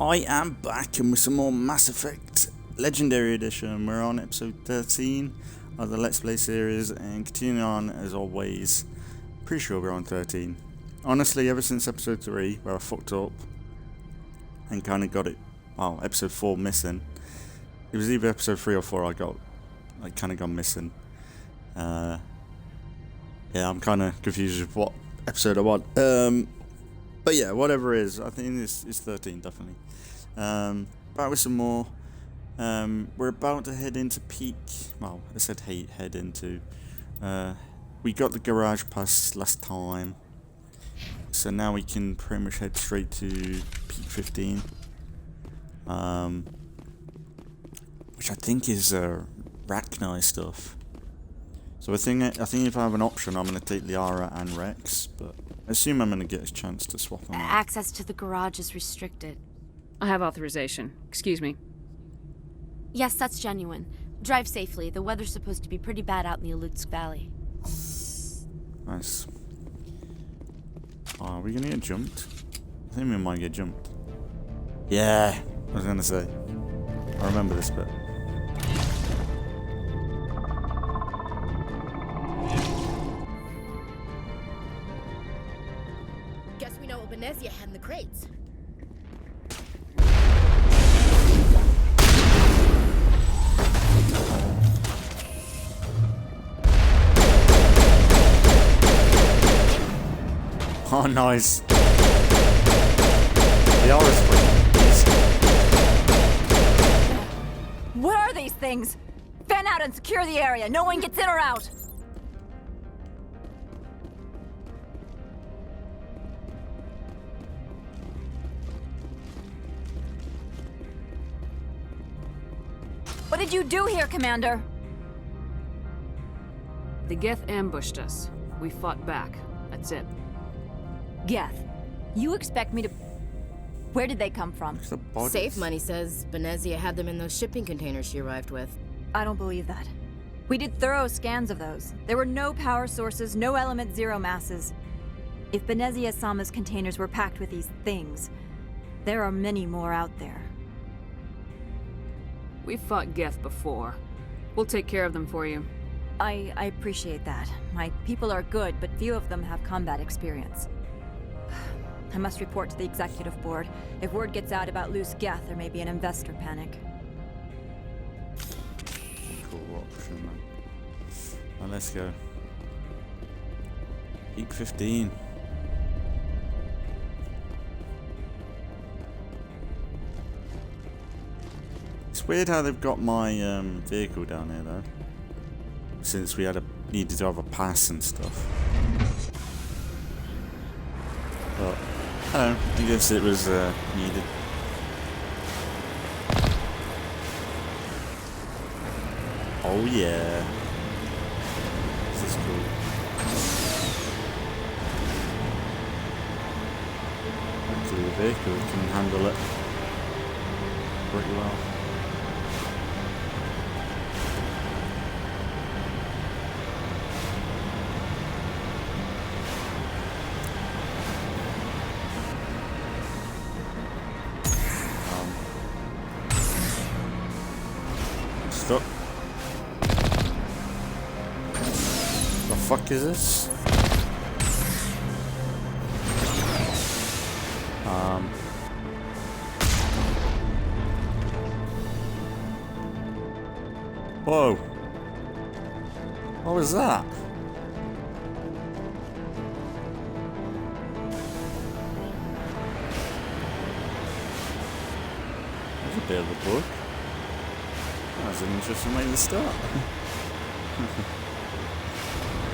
I am back and with some more Mass Effect Legendary Edition. We're on episode 13 of the Let's Play series and continuing on as always. Pretty sure we're on 13. Honestly, ever since episode 3 where I fucked up and kind of got it, well, episode 4 missing. It was either episode 3 or 4 I kind of gone missing. Yeah, I'm kind of confused with what episode I want. But yeah, whatever it is, I think it's 13 definitely. Back with some more. We're about to head into peak. Well, I said head into. We got the garage pass last time, so now we can pretty much head straight to peak 15. Which I think is Rachni stuff. So I think if I have an option, I'm gonna take Liara and Rex, but I assume I'm gonna get a chance to swap them out. Access to the garage is restricted. I have authorization. Excuse me. Yes, that's genuine. Drive safely. The weather's supposed to be pretty bad out in the Alutsk Valley. Nice. Oh, are we gonna get jumped? I think we might get jumped. Yeah, I was gonna say. I remember this bit. Guess we know what Benezia had in the crates. Oh, nice. They are pretty. What are these things? Fan out and secure the area. No one gets in or out. What did you do here, Commander? The Geth ambushed us. We fought back. That's it. Geth, you expect me to... Where did they come from? Safe Money says Benezia had them in those shipping containers she arrived with. I don't believe that. We did thorough scans of those. There were no power sources, no element zero masses. If Benezia Sama's containers were packed with these things, there are many more out there. We've fought Geth before. We'll take care of them for you. I appreciate that. My people are good, but few of them have combat experience. I must report to the executive board. If word gets out about loose Geth, there may be an investor panic. Cool option, man. Well, let's go. Peak 15. It's weird how they've got my vehicle down here though. Since we needed to have a pass and stuff. But I guess it was needed. Oh yeah. This is cool. Actually the vehicle can handle it pretty well. Stop. The fuck is this? Whoa. What was that? That's a bit of a book. That's an interesting way to start.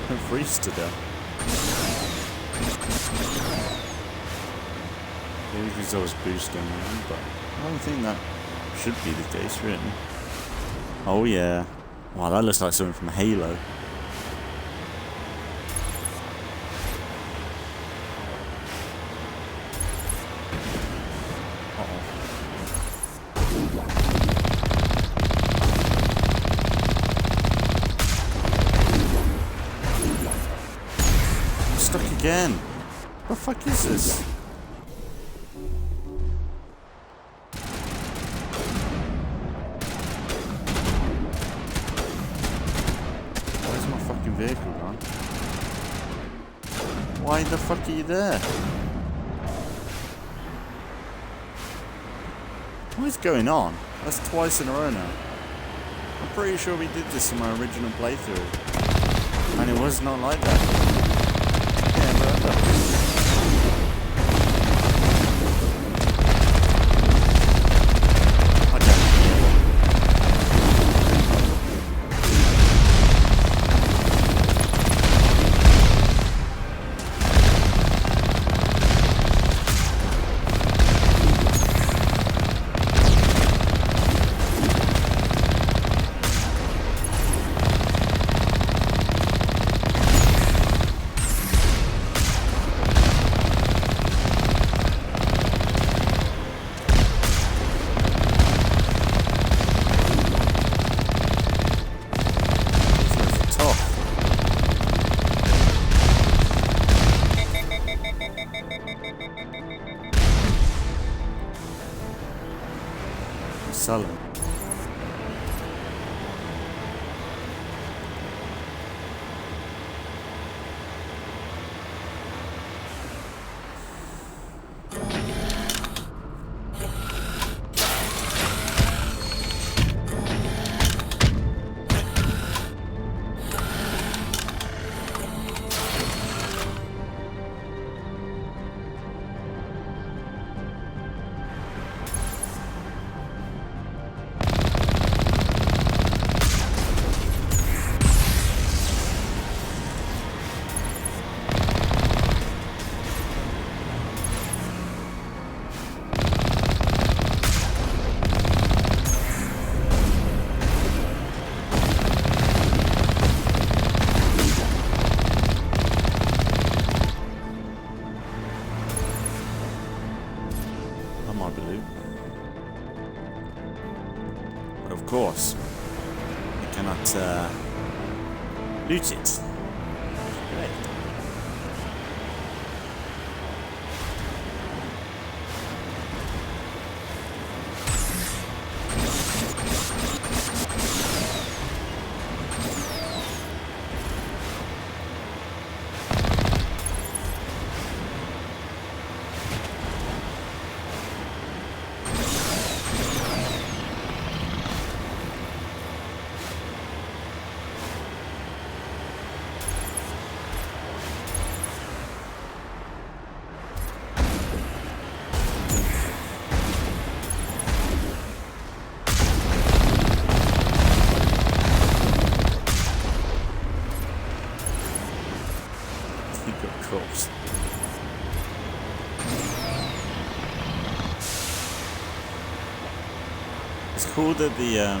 I'm freezed to death. Maybe because I was boosting, but I don't think that should be the case, really. Oh yeah. Wow, that looks like something from Halo. Stuck again. What the fuck is this? vehicle gone? Why the fuck are you there? What is going on? That's twice in a row now. I'm pretty sure we did this in my original playthrough. And it was not like that. Yeah, but Sullen. But of course, we cannot loot it. Great. Course. It's cool that the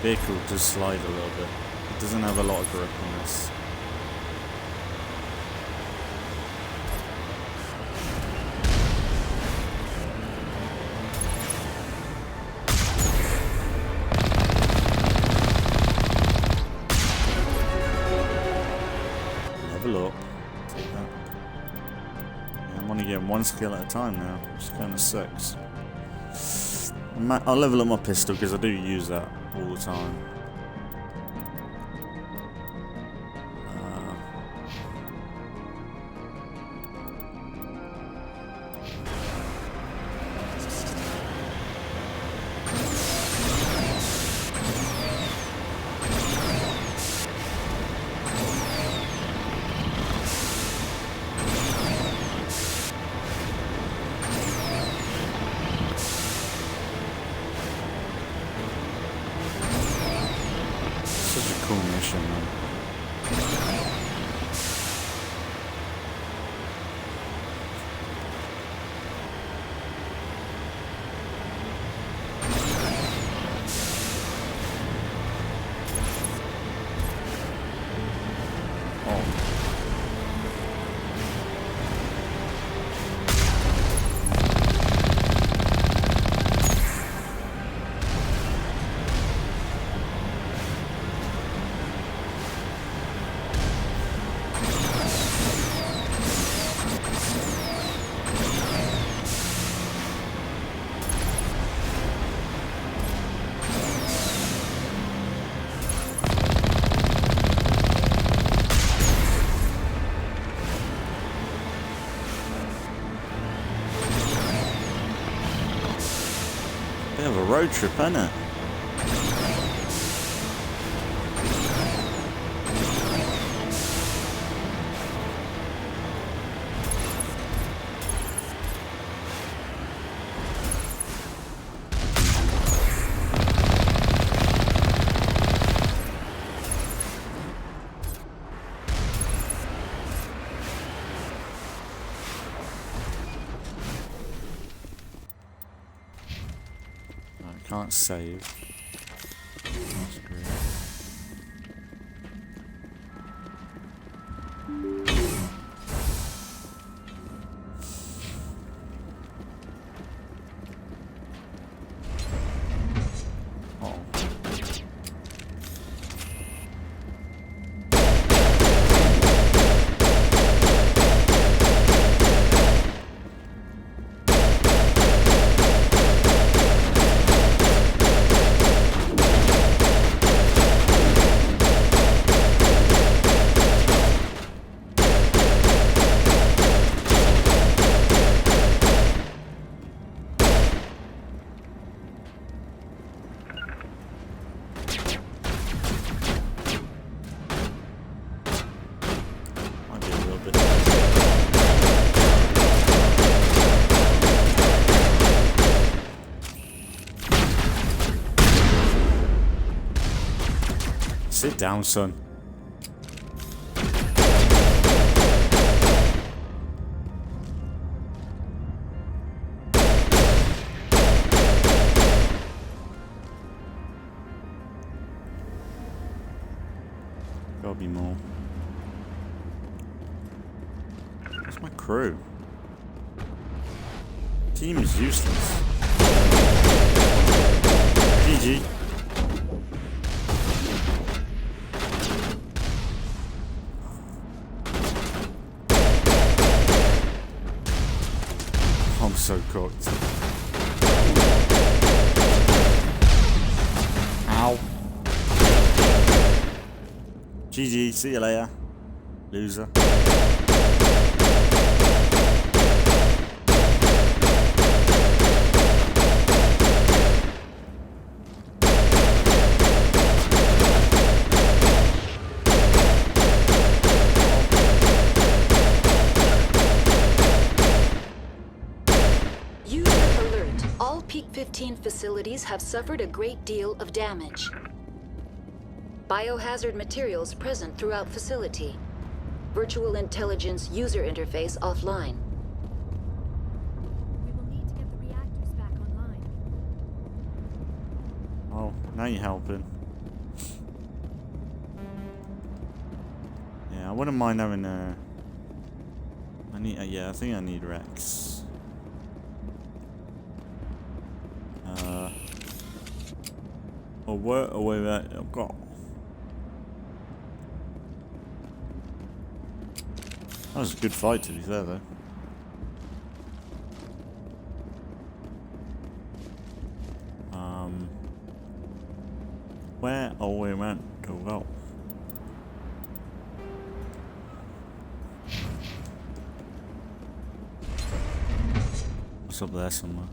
vehicle does slide a little bit. It doesn't have a lot of grip on this. Level up. Take that. Yeah, I'm only getting one skill at a time now, which kind of sucks. I'll level up my pistol because I do use that all the time. Cool mission, man. road trip, isn't it? Can't save. That's great. Oh. Sit down, son. Gotta be more. Where's my crew? Team is useless. GG. I'm so cooked. Ow. GG, see you later, loser. Ep-13 facilities have suffered a great deal of damage. Biohazard materials present throughout facility. Virtual intelligence user interface offline. We will need to get the reactors back online. Oh, now you're helping. Yeah, I wouldn't mind having a... yeah, I think I need Rex. Oh wait, I've got... That was a good fight, to be fair, though. Where are we meant to go? What's up there somewhere?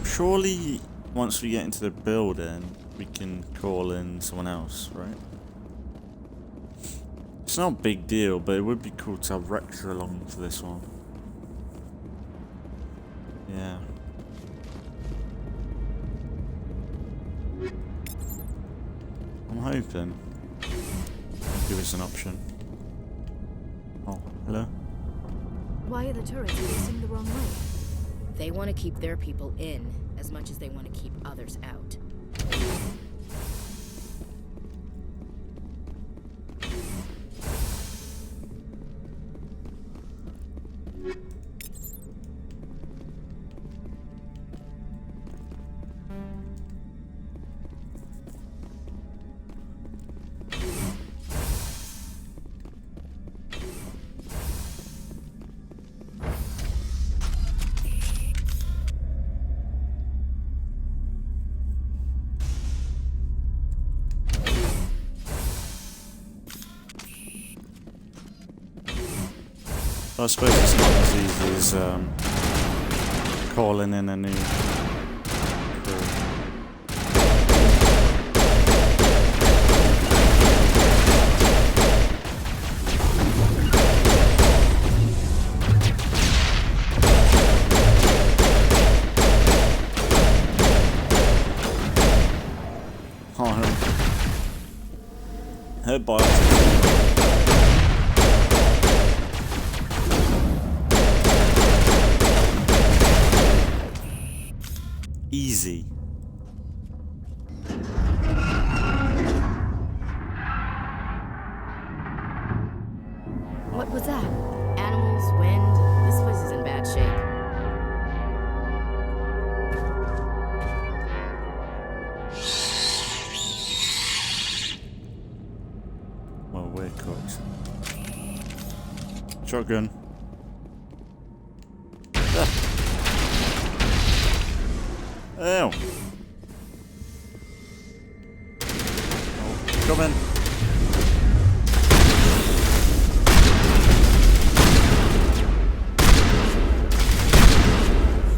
Surely once we get into the building, we can call in someone else, right? It's not a big deal, but it would be cool to have Rex along for this one. Yeah. I'm hoping they'll give us an option. Oh, hello? Why are the turrets facing the wrong way? They want to keep their people in as much as they want to keep others out. I suppose it's not as easy as calling in a new crew. Her biotic. Easy. What was that? Animals, wind. This place is in bad shape. Well, we're cooked. Shotgun. Ew. Oh, come in.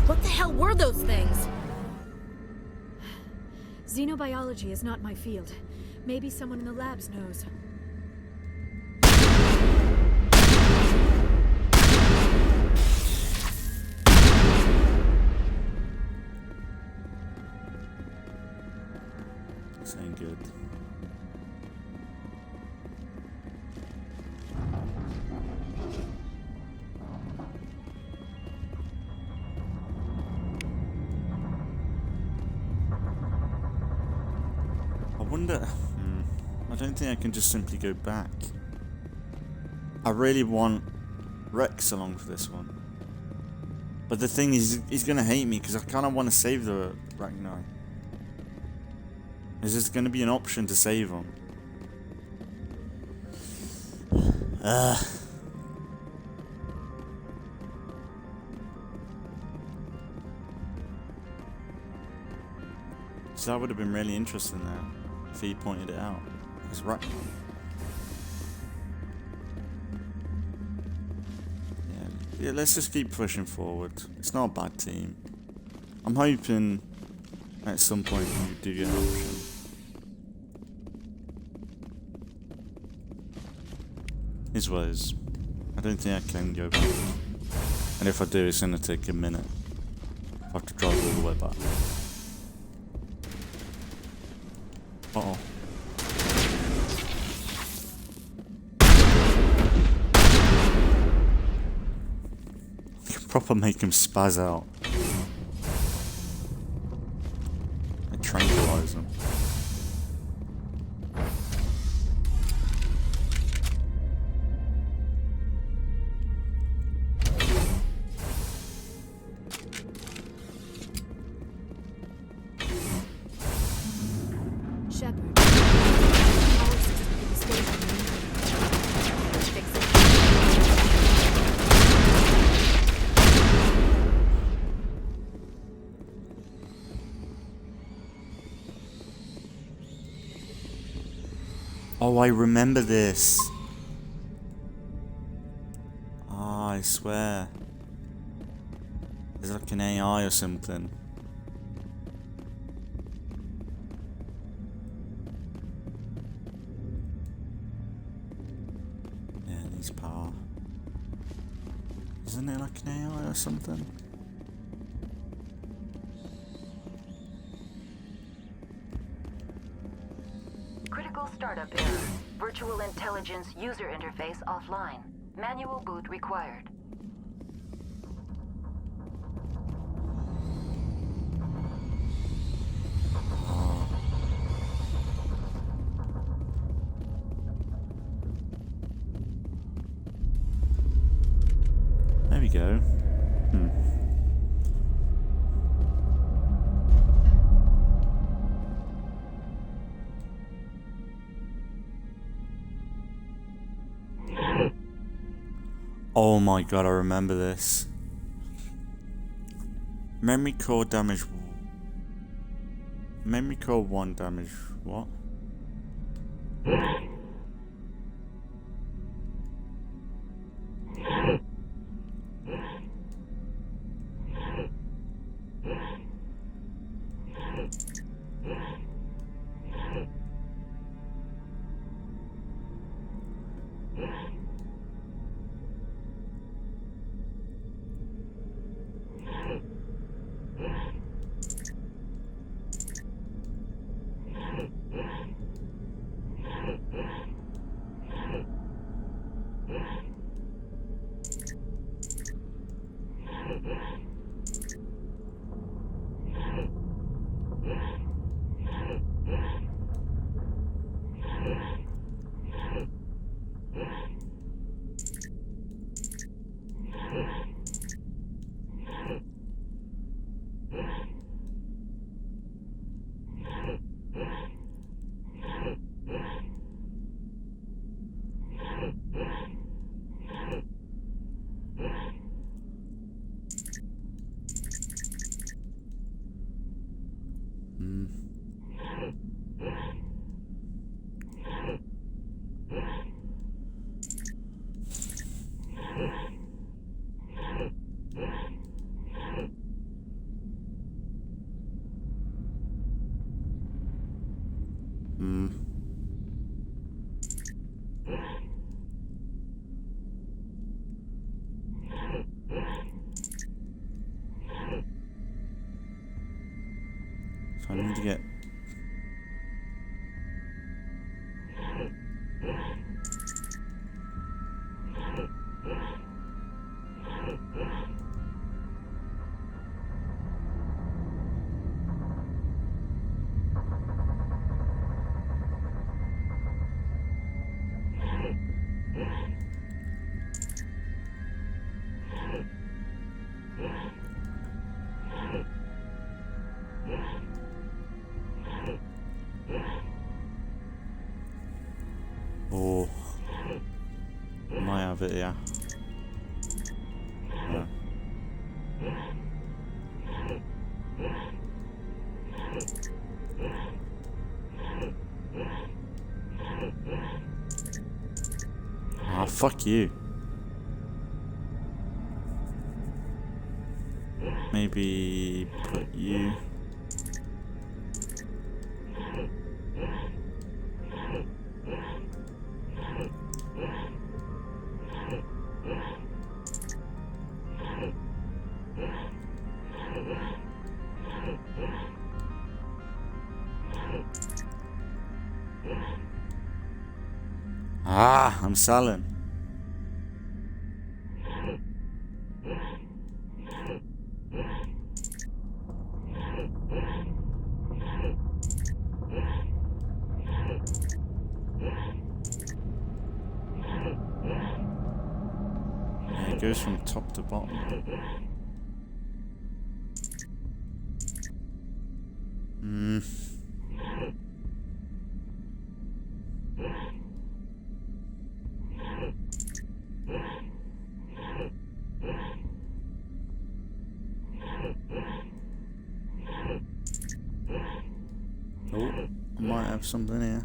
What the hell were those things? Xenobiology is not my field. Maybe someone in the labs knows. This ain't good. I wonder... I don't think I can just simply go back. I really want Rex along for this one. But the thing is, he's gonna hate me because I kind of want to save the Ragnar. Is there going to be an option to save him? So that would have been really interesting there if he pointed it out. It's right. Yeah, let's just keep pushing forward. It's not a bad team. I'm hoping at some point you do get an option. Is what is. I don't think I can go back. And if I do, it's gonna take a minute. I have to drive all the way back. Uh-oh. I can proper make him spaz out. I tranquilize him. Shepard. Power system in the station. Fix it. Oh, I remember this. Ah, I swear. There's like an AI or something. Yeah, needs power. Isn't it like an AI or something? Critical startup error. Virtual intelligence user interface offline. Manual boot required. There we go. Oh my god, I remember this. Memory core damage. Memory core 1 damage. What? Hmm. So I need to get... Oh, I might have it, yeah. No. Ah, fuck you. Maybe put you... Ah, I'm sullen. Yeah, it goes from top to bottom. Hmm. Oh, I might have something here.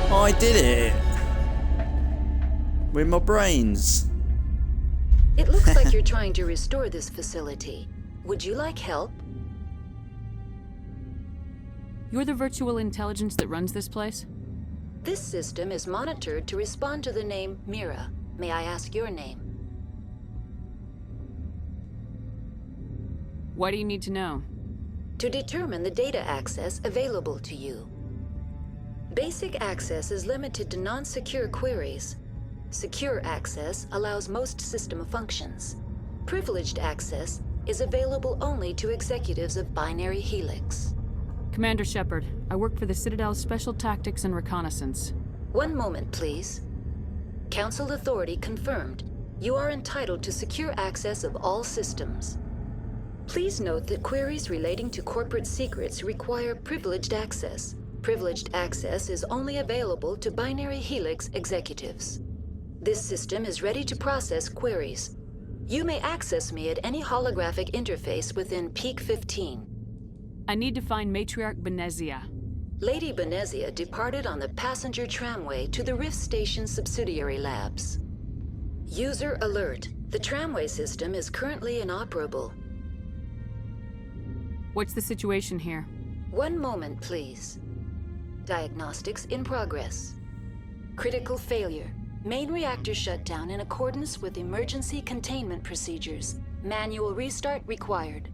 Oh, I did it! With my brains. It looks like you're trying to restore this facility. Would you like help? You're the virtual intelligence that runs this place? This system is monitored to respond to the name Mira. May I ask your name? Why do you need to know? To determine the data access available to you. Basic access is limited to non-secure queries. Secure access allows most system functions. Privileged access is available only to executives of Binary Helix. Commander Shepard, I work for the Citadel's Special Tactics and Reconnaissance. One moment, please. Council authority confirmed. You are entitled to secure access of all systems. Please note that queries relating to corporate secrets require privileged access. Privileged access is only available to Binary Helix executives. This system is ready to process queries. You may access me at any holographic interface within Peak 15. I need to find Matriarch Benezia. Lady Benezia departed on the passenger tramway to the Rift Station subsidiary labs. User alert. The tramway system is currently inoperable. What's the situation here? One moment, please. Diagnostics in progress. Critical failure. Main reactor shut down in accordance with emergency containment procedures. Manual restart required.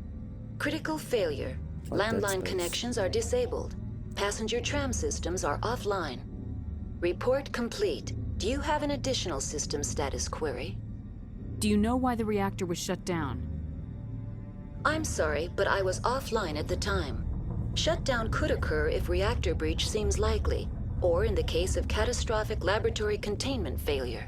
Critical failure. Landline connections are disabled. Passenger tram systems are offline. Report complete. Do you have an additional system status query? Do you know why the reactor was shut down? I'm sorry, but I was offline at the time. Shutdown could occur if reactor breach seems likely, or in the case of catastrophic laboratory containment failure.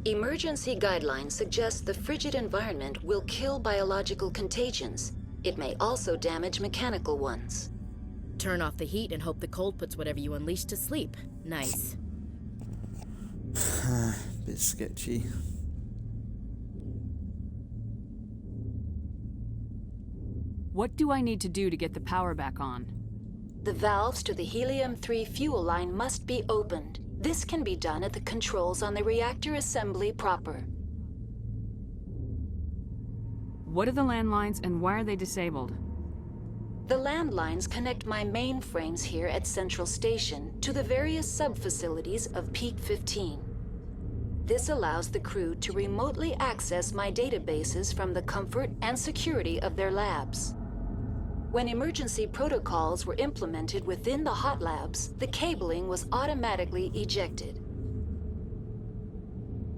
Emergency guidelines suggest the frigid environment will kill biological contagions. It may also damage mechanical ones. Turn off the heat and hope the cold puts whatever you unleash to sleep. Nice. Bit sketchy. What do I need to do to get the power back on? The valves to the helium-3 fuel line must be opened. This can be done at the controls on the reactor assembly proper. What are the landlines and why are they disabled? The landlines connect my mainframes here at Central Station to the various sub-facilities of Peak-15. This allows the crew to remotely access my databases from the comfort and security of their labs. When emergency protocols were implemented within the hot labs, the cabling was automatically ejected.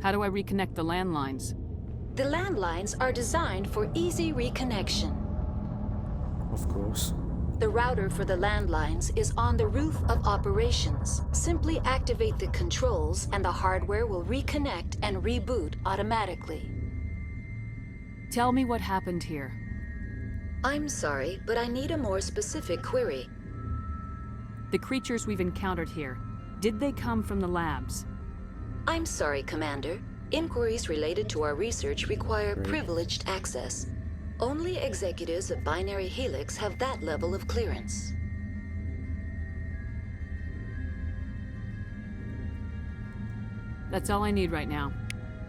How do I reconnect the landlines? The landlines are designed for easy reconnection. Of course. The router for the landlines is on the roof of operations. Simply activate the controls and the hardware will reconnect and reboot automatically. Tell me what happened here. I'm sorry, but I need a more specific query. The creatures we've encountered here, did they come from the labs? I'm sorry, Commander. Inquiries related to our research require Great. privileged access. Only executives of Binary Helix have that level of clearance. That's all I need right now.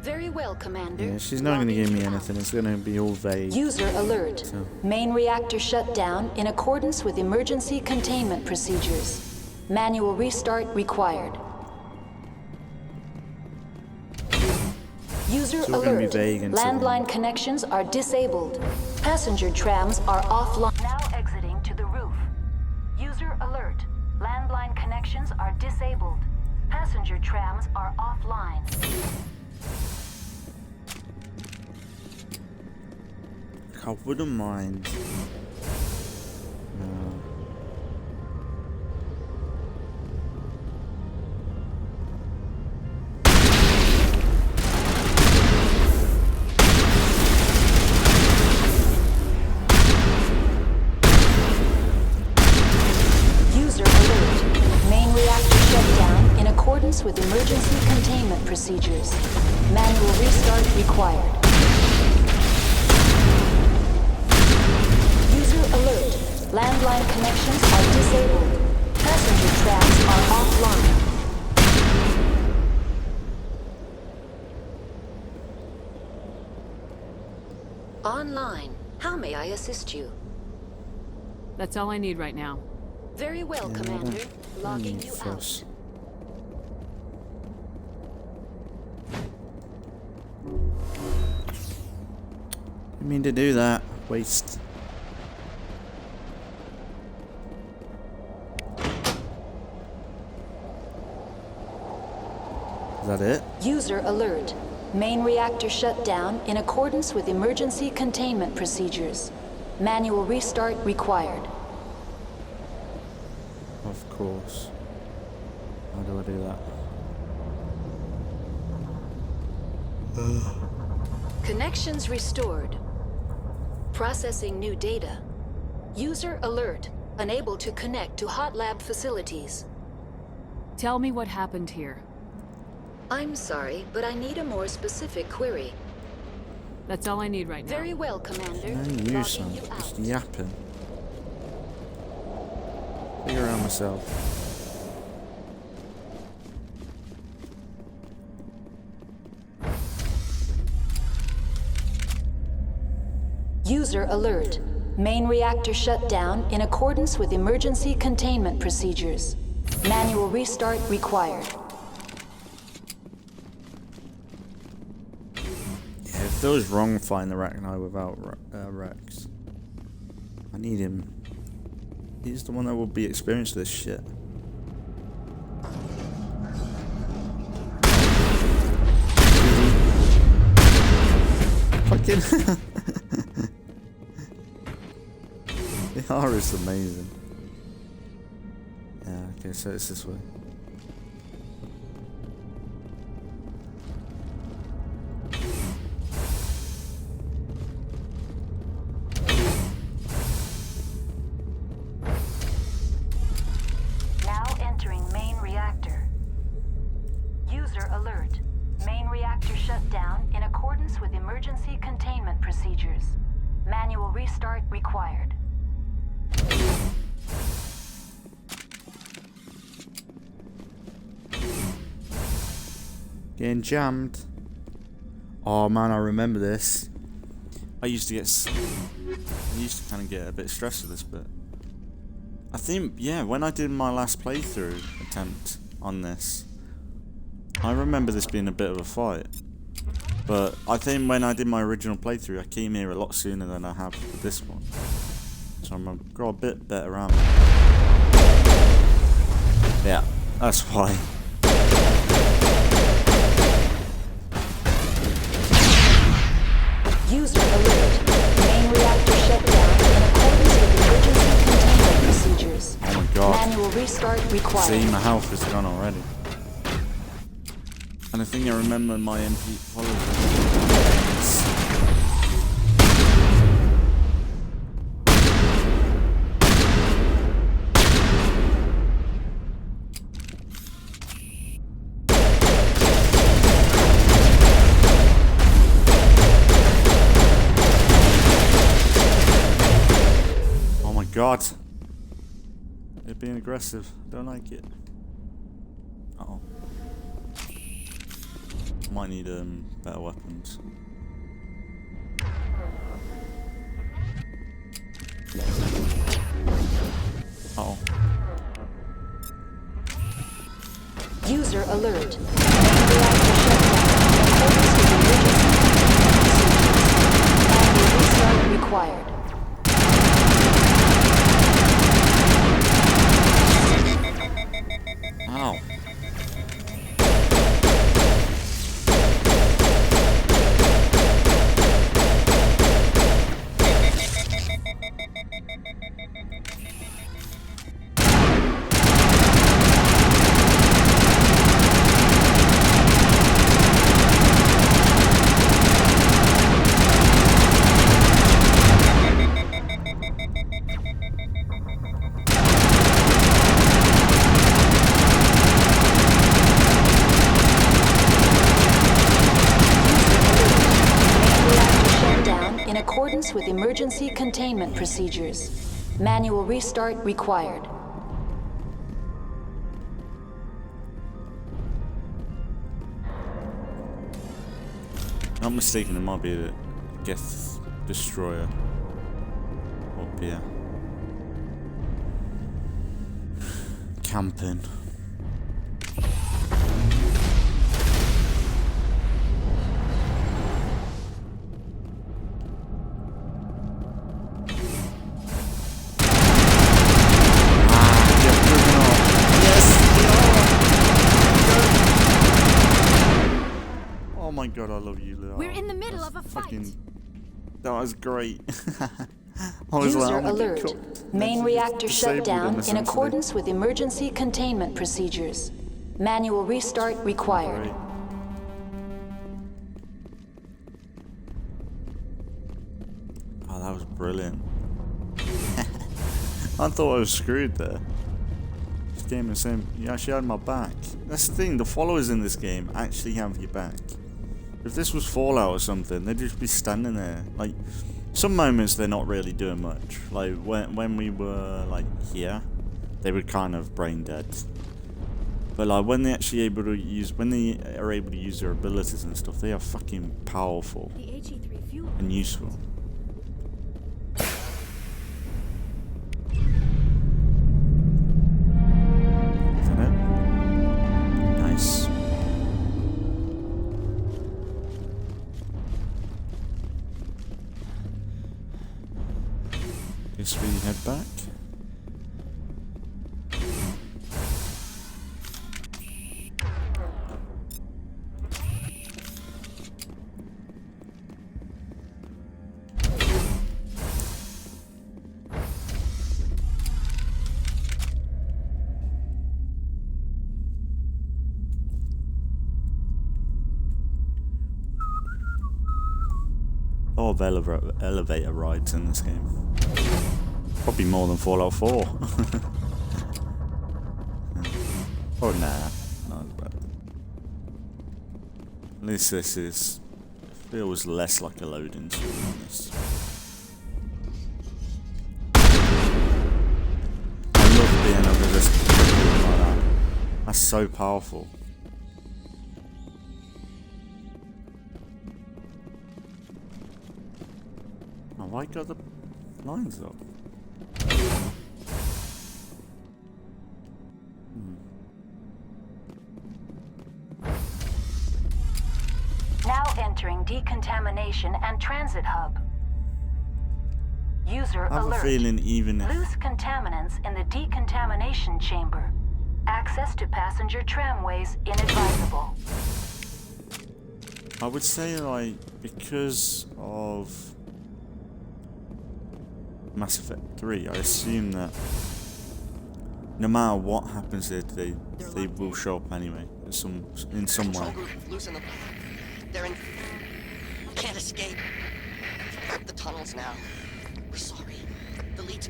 Very well, Commander. Yeah, she's not going to give me Logging you anything. out. It's going to be all vague. User alert. So- Main reactor shut down in accordance with emergency containment procedures. Manual restart required. User It's all gonna be alert. vague and so on. Landline connections are disabled. Passenger trams are offline. Now exiting to the roof. User alert. Landline connections are disabled. Passenger trams are offline. I wouldn't mind. No. User alert. Main reactor shut down in accordance with emergency containment procedures. Manual restart required. User alert. Landline connections are disabled. Passenger trams are offline. Online. How may I assist you? That's all I need right now. Very well, Yeah, Commander. I Logging need you fuss. out. I mean to do that. Waste. Is that it? User alert. Main reactor shut down in accordance with emergency containment procedures. Manual restart required. Of course. How do I do that? Connections restored. Processing new data. User alert. Unable to connect to hot lab facilities. Tell me what happened here. I'm sorry, but I need a more specific query. That's all I need right now. Very well, Commander. No, you son. Logging you Just out. yapping. Figure out myself. User alert. Main reactor shut down in accordance with emergency containment procedures. Manual restart required. Yeah, it feels wrong finding the Rachni without Rex. I need him. He's the one that will be experienced with this shit. Fucking. The R is amazing. Yeah, okay, so it's this way. Now entering main reactor. User alert. Main reactor shut down in accordance with emergency containment procedures. Manual restart required. Getting jammed. Oh man, I remember this. I used to kind of get a bit stressed with this bit. I think, yeah, when I did my last playthrough attempt on this, I remember this being a bit of a fight. But I think when I did my original playthrough, I came here a lot sooner than I have with this one. So I'm gonna grow a bit better armor. Yeah, that's why. User alert. Main reactor shut down in accordance with emergency containment procedures. Oh my god. Manual restart required. See, my health is gone already. And I think I remember my MP followers. Oh my god. They're being aggressive. Don't like it. Uh-oh. Might need better weapons. Uh-oh. User alert. Main reactor shut down in accordance with emergency containment procedures. Manual restart required. Ow. In accordance with emergency containment procedures. Manual restart required. Not mistaken, it might be the Geth Destroyer up here. Camping. Oh my god, I love you, Lou. We're in the middle of a fight. That was great. I was User like, I'm gonna get alert. cooked. Main reactor shut Disabled down in essentially. accordance with emergency containment procedures. Manual restart required. Great. Oh, that was brilliant. I thought I was screwed there. This game is saying you actually had my back. That's the thing, the followers in this game actually have your back. If this was Fallout or something, they'd just be standing there. Like, some moments they're not really doing much. Like, when we were, like, here, they were kind of brain dead. But, like, when they actually able to use, when they are able to use their abilities and stuff, they are fucking powerful The HE3 fuel. and useful. Is that it? Nice. Guess we head back. A lot of elevator rides in this game. Probably more than Fallout 4. Oh, nah. Not as bad. At least this is... feels less like a loading screen on this. I love being able to just like that. That's so powerful. Oh, why got the lines up? Approaching decontamination and transit hub. User I have alert. a feeling even if... Loose contaminants in the decontamination chamber. Access to passenger tramways inadvisable. I would say, like, because of Mass Effect 3, I assume that no matter what happens there, they will show up anyway, in some way. Loosen them. They're in. Can't escape. The tunnels now. We're sorry. The lead's.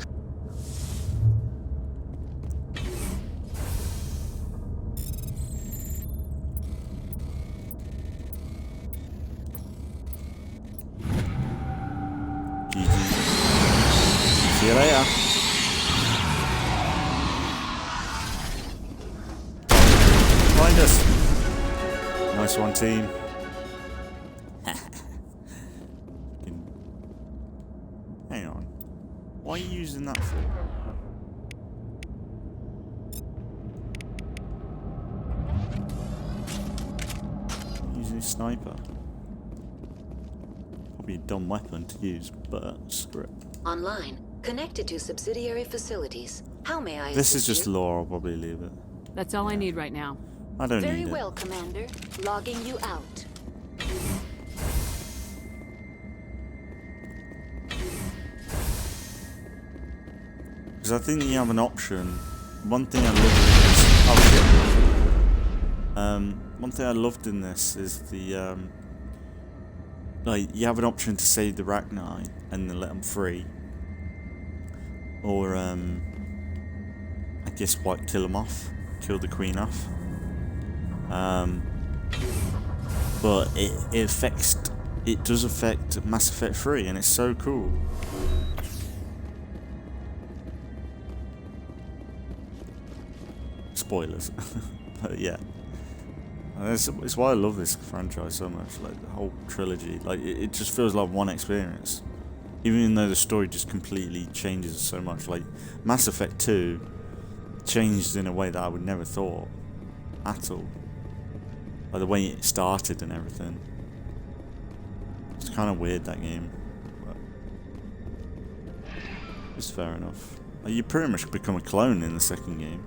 GG. See you later. Find us. Nice one, team. Hang on. What are you using that for? Using a sniper. Probably a dumb weapon to use, but screw it. Online. Connected to subsidiary facilities. How may I This is assist just you? lore, I'll probably leave it. That's all I need right now. I don't Very need well, it. Commander. Logging you out. Because I think you have an option. One thing I loved in this... one thing I loved in this is the... like, you have an option to save the Rachni and then let them free. Or, I guess, kill them off. Kill the queen off. But it affects... It does affect Mass Effect 3, and it's so cool. Spoilers. But yeah. It's why I love this franchise so much. Like, the whole trilogy. Like, it just feels like one experience. Even though the story just completely changes so much. Like, Mass Effect 2 changed in a way that I would never thought. At all. Like, the way it started and everything. It's kind of weird, that game. But it's fair enough. Like, you pretty much become a clone in the second game.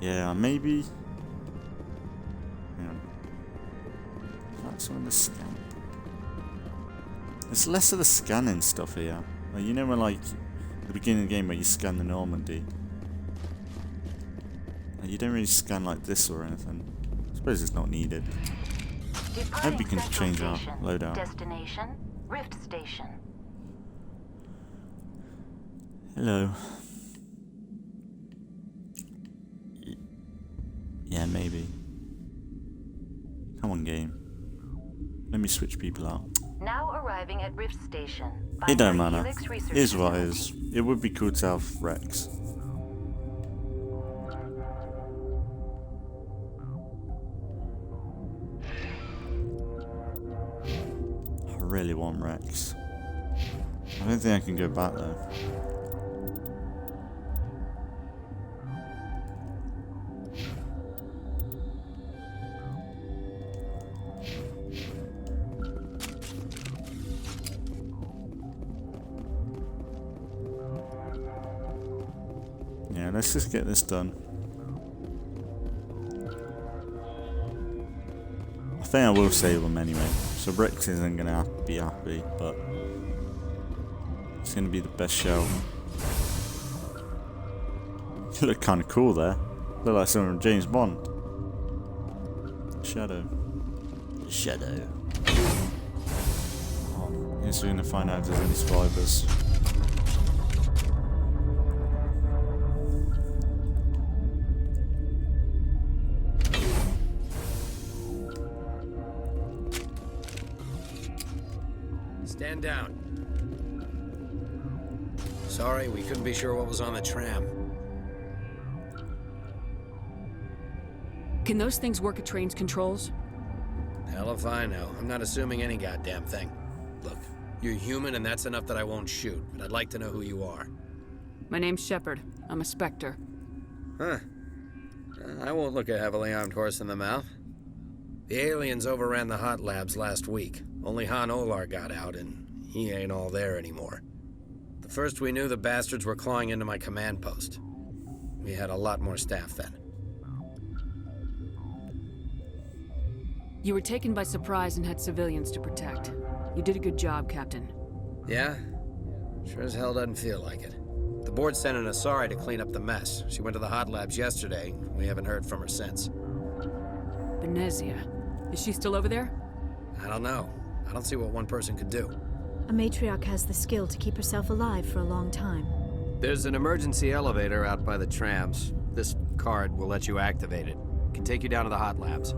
Yeah, maybe... That's on the scan. It's less of the scanning stuff here. Like, you know when, like, the beginning of the game where you scan the Normandy? Like, you don't really scan like this or anything. I suppose it's not needed. I hope you can change our loadout. Destination, Rift Station. Hello. Yeah, maybe. Come on, game. Let me switch people out. Now arriving at Rift Station. It don't matter. Helix Research Here's what it Facility. is. It would be cool to have Rex. I really want Rex. I don't think I can go back though. Yeah, let's just get this done. I think I will save them anyway. So Rex isn't going to be happy, but it's going to be the best show. You look kind of cool there. Look like someone from James Bond. Shadow. Shadow. Oh, I guess we're going to find out if there's any survivors. Stand down. Sorry, we couldn't be sure what was on the tram. Can those things work at train's controls? Hell if I know. I'm not assuming any goddamn thing. Look, you're human and that's enough that I won't shoot, but I'd like to know who you are. My name's Shepard. I'm a Spectre. Huh. I won't look a heavily armed horse in the mouth. The aliens overran the hot labs last week. Only Han Olar got out, and he ain't all there anymore. The first we knew, the bastards were clawing into my command post. We had a lot more staff then. You were taken by surprise and had civilians to protect. You did a good job, Captain. Yeah? Sure as hell doesn't feel like it. The board sent an Asari to clean up the mess. She went to the hot labs yesterday. We haven't heard from her since. Venezia. Is she still over there? I don't know. I don't see what one person could do. A matriarch has the skill to keep herself alive for a long time. There's an emergency elevator out by the trams. This card will let you activate it. Can take you down to the hot labs.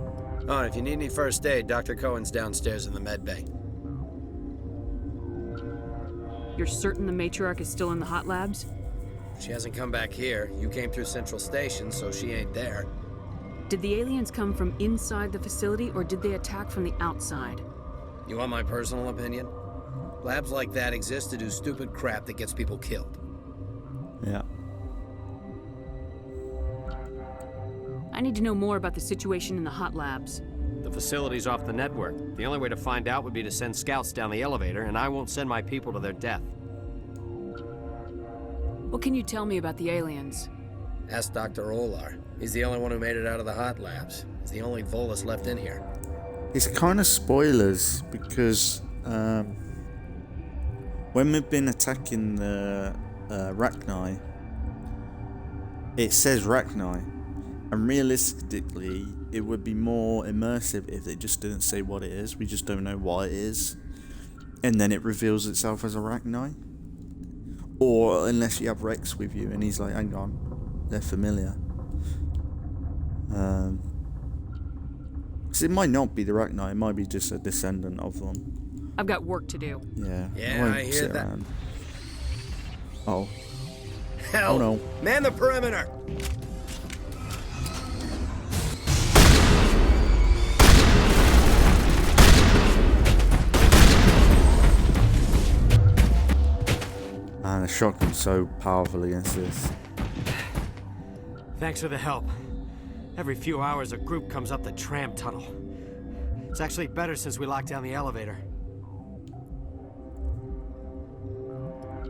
Oh, and if you need any first aid, Dr. Cohen's downstairs in the med bay. You're certain the matriarch is still in the hot labs? She hasn't come back here. You came through Central Station, so she ain't there. Did the aliens come from inside the facility, or did they attack from the outside? You want my personal opinion? Labs like that exist to do stupid crap that gets people killed. Yeah. I need to know more about the situation in the hot labs. The facility's off the network. The only way to find out would be to send scouts down the elevator, and I won't send my people to their death. What can you tell me about the aliens? Ask Dr. Olar. He's the only one who made it out of the hot labs. He's the only Volus left in here. It's kind of spoilers because when we've been attacking the Rachni, it says Rachni, and realistically it would be more immersive if it just didn't say what it is. We just don't know what it is, and then it reveals itself as a Rachni. Or unless you have Rex with you and he's like, hang on, they're familiar. So it might not be the Rachni, it might be just a descendant of them. I've got work to do. Yeah, Yeah, I hear that. Around. Oh. Hell, Oh no. Man the perimeter! Man, the shotgun's so powerful against this. Thanks for the help. Every few hours a group comes up the tram tunnel. It's actually better since we locked down the elevator.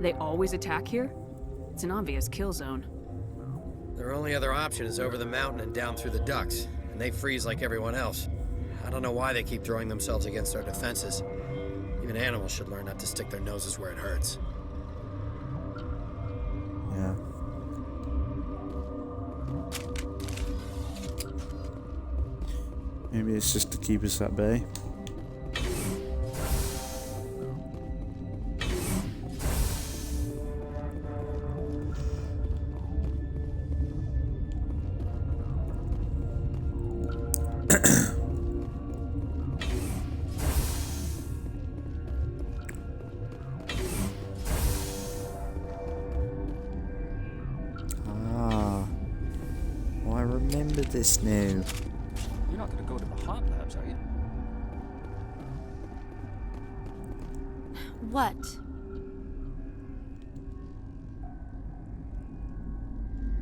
They always attack here? It's an obvious kill zone. Their only other option is over the mountain and down through the ducts, and they freeze like everyone else. I don't know why they keep throwing themselves against our defenses. Even animals should learn not to stick their noses where it hurts. Yeah. Maybe it's just to keep us at bay. I remember this now. You're not going to go to the hot labs, are you? What?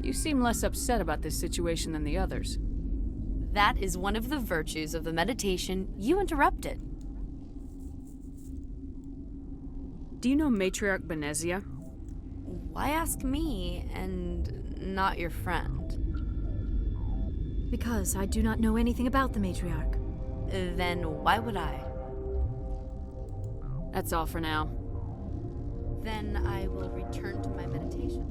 You seem less upset about this situation than the others. That is one of the virtues of the meditation you interrupted. Do you know Matriarch Venezia? Why ask me and not your friend? Because I do not know anything about the matriarch. Then why would I? That's all for now. Then I will return to my meditation.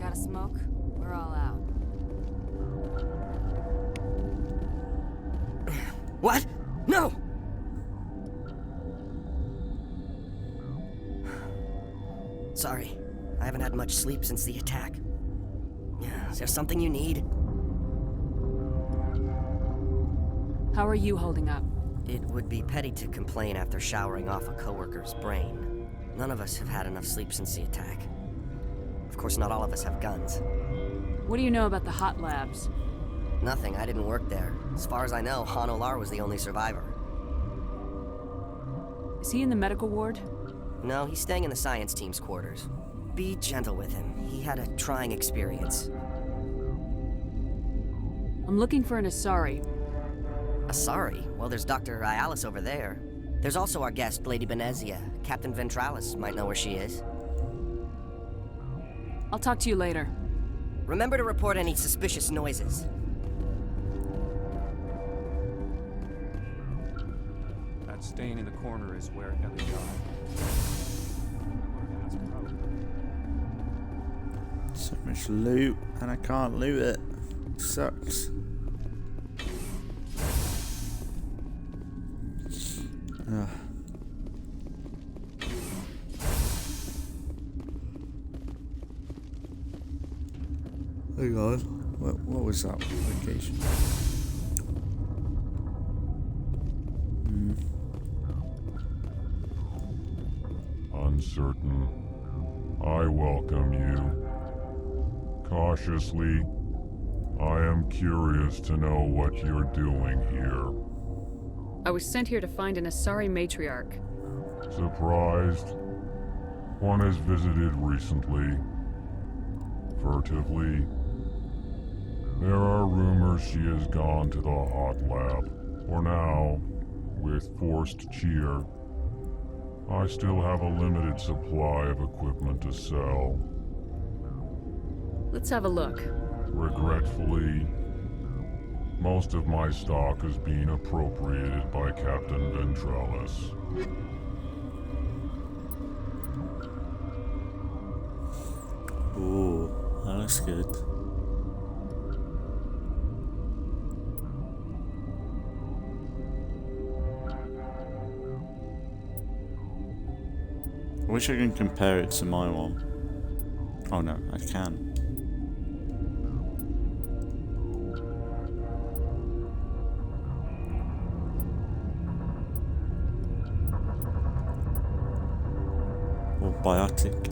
Got a smoke? We're all out. What? No! Sorry, I haven't had much sleep since the attack. Is there something you need? How are you holding up? It would be petty to complain after showering off a coworker's brain. None of us have had enough sleep since the attack. Of course, not all of us have guns. What do you know about the hot labs? Nothing, I didn't work there. As far as I know, Han Olar was the only survivor. Is he in the medical ward? No, he's staying in the science team's quarters. Be gentle with him. He had a trying experience. I'm looking for an Asari. Sorry. Well, there's Dr. Ayalis over there. There's also our guest, Lady Benezia. Captain Ventralis might know where she is. I'll talk to you later. Remember to report any suspicious noises. That stain in the corner is where Ellie died. So much loot, and I can't loot it. Sucks. Ugh. Hang on. What was that location? Uncertain. I welcome you. Cautiously, I am curious to know what you're doing here. I was sent here to find an Asari matriarch. Surprised? One has visited recently. Furtively. There are rumors she has gone to the hot lab. For now, with forced cheer, I still have a limited supply of equipment to sell. Let's have a look. Regretfully, most of my stock is being appropriated by Captain Ventralis. Ooh, that looks good. I wish I can compare it to my one. Oh no, I can. Or biotic.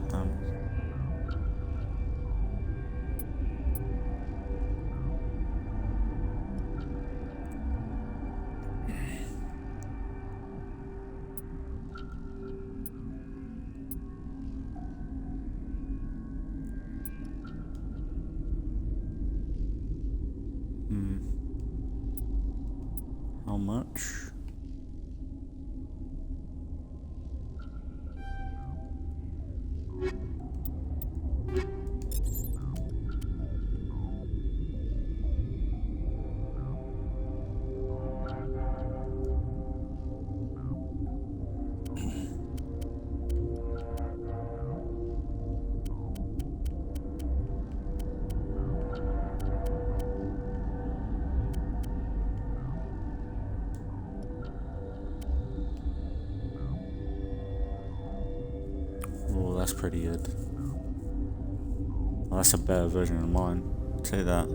How much? Oh, that's pretty good. Well, that's a better version of mine. I'll say that.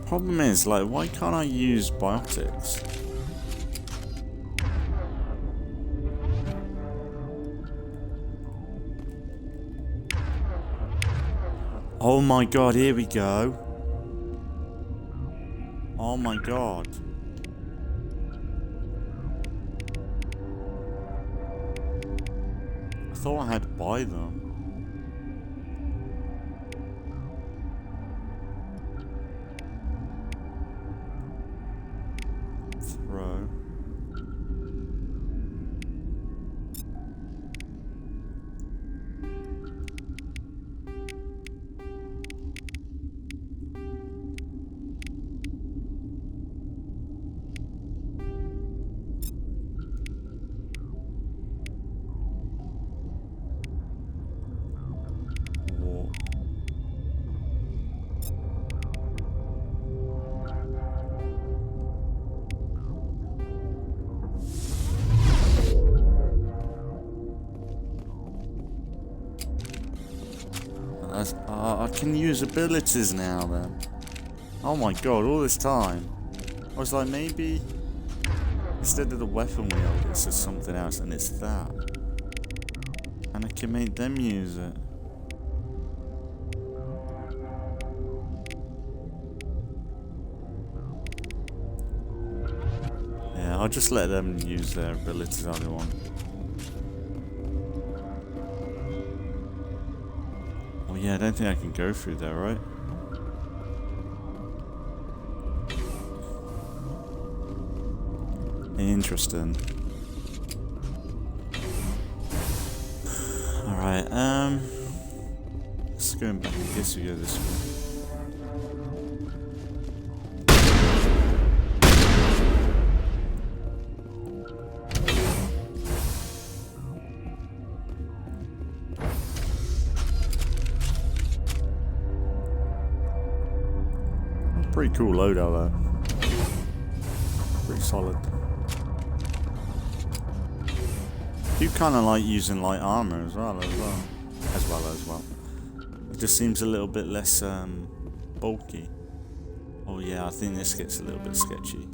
Problem is, like, why can't I use biotics? Oh my god, here we go. Oh my god. I thought I had to buy them. Throw. I can use abilities now then. Oh my god, all this time. I was like, maybe instead of the weapon wield, it's just something else, and it's that. And I can make them use it. Yeah, I'll just let them use their abilities how they want. Oh yeah, I don't think I can go through there, right? Interesting. Alright, let's go back. I guess we go this way. Pretty cool loadout there. Pretty solid. You kind of like using light armor as well. It just seems a little bit less bulky. Oh yeah, I think this gets a little bit sketchy.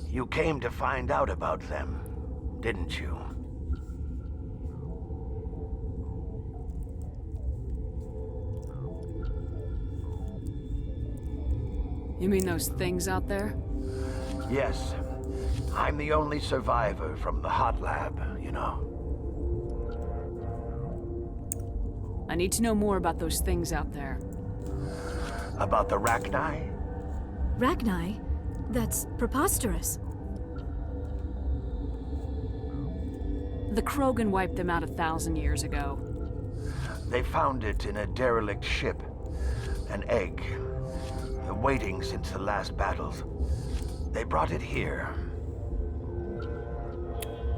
You came to find out about them, didn't you? You mean those things out there? Yes. I'm the only survivor from the hot lab, you know. I need to know more about those things out there. About the Rachni? Rachni? That's preposterous. The Krogan wiped them out 1,000 years ago. They found it in a derelict ship. An egg. Waiting since the last battles. They brought it here.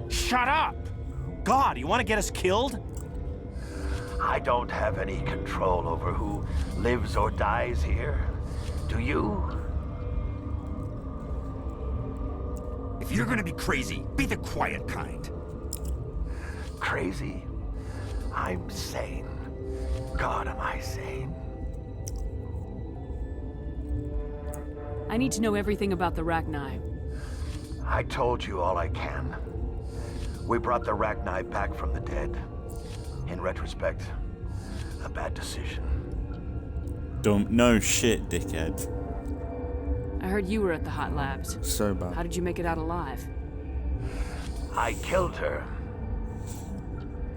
Shut up! God, you want to get us killed? I don't have any control over who lives or dies here. Do you? If you're gonna be crazy, be the quiet kind. Crazy? I'm sane. God, am I sane? I need to know everything about the Rachni. I told you all I can. We brought the Rachni back from the dead. In retrospect, a bad decision. No shit, dickhead. I heard you were at the hot labs. So bad. How did you make it out alive? I killed her.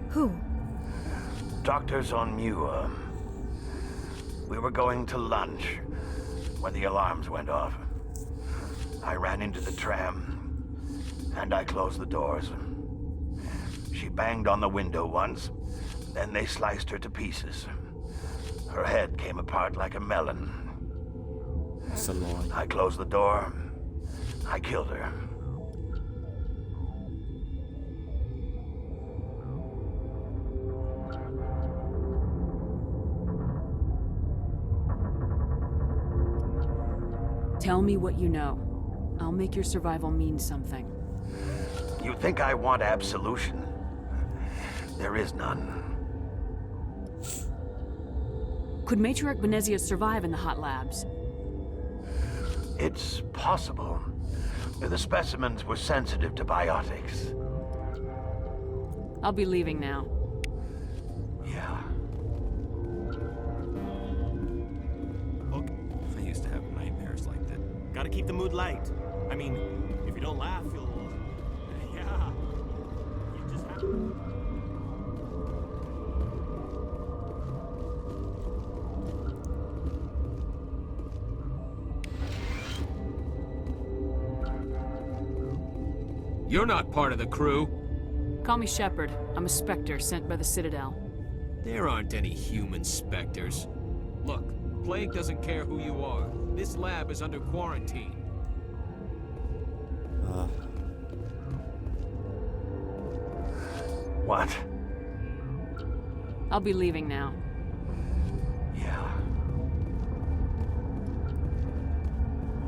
Who? Doctors on Muir. We were going to lunch when the alarms went off. I ran into the tram, and I closed the doors. She banged on the window once, then they sliced her to pieces. Her head came apart like a melon. That's a lie. I closed the door. I killed her. Tell me what you know. I'll make your survival mean something. You think I want absolution? There is none. Could Matriarch Benezia survive in the hot labs? It's possible. The specimens were sensitive to biotics. I'll be leaving now. Yeah. Okay. I used to have nightmares like that. Gotta keep the mood light. I mean, if you don't laugh, you'll... Yeah. You just have... You're not part of the crew. Call me Shepard. I'm a Spectre sent by the Citadel. There aren't any human specters. Look, Plague doesn't care who you are. This lab is under quarantine. What? I'll be leaving now. Yeah.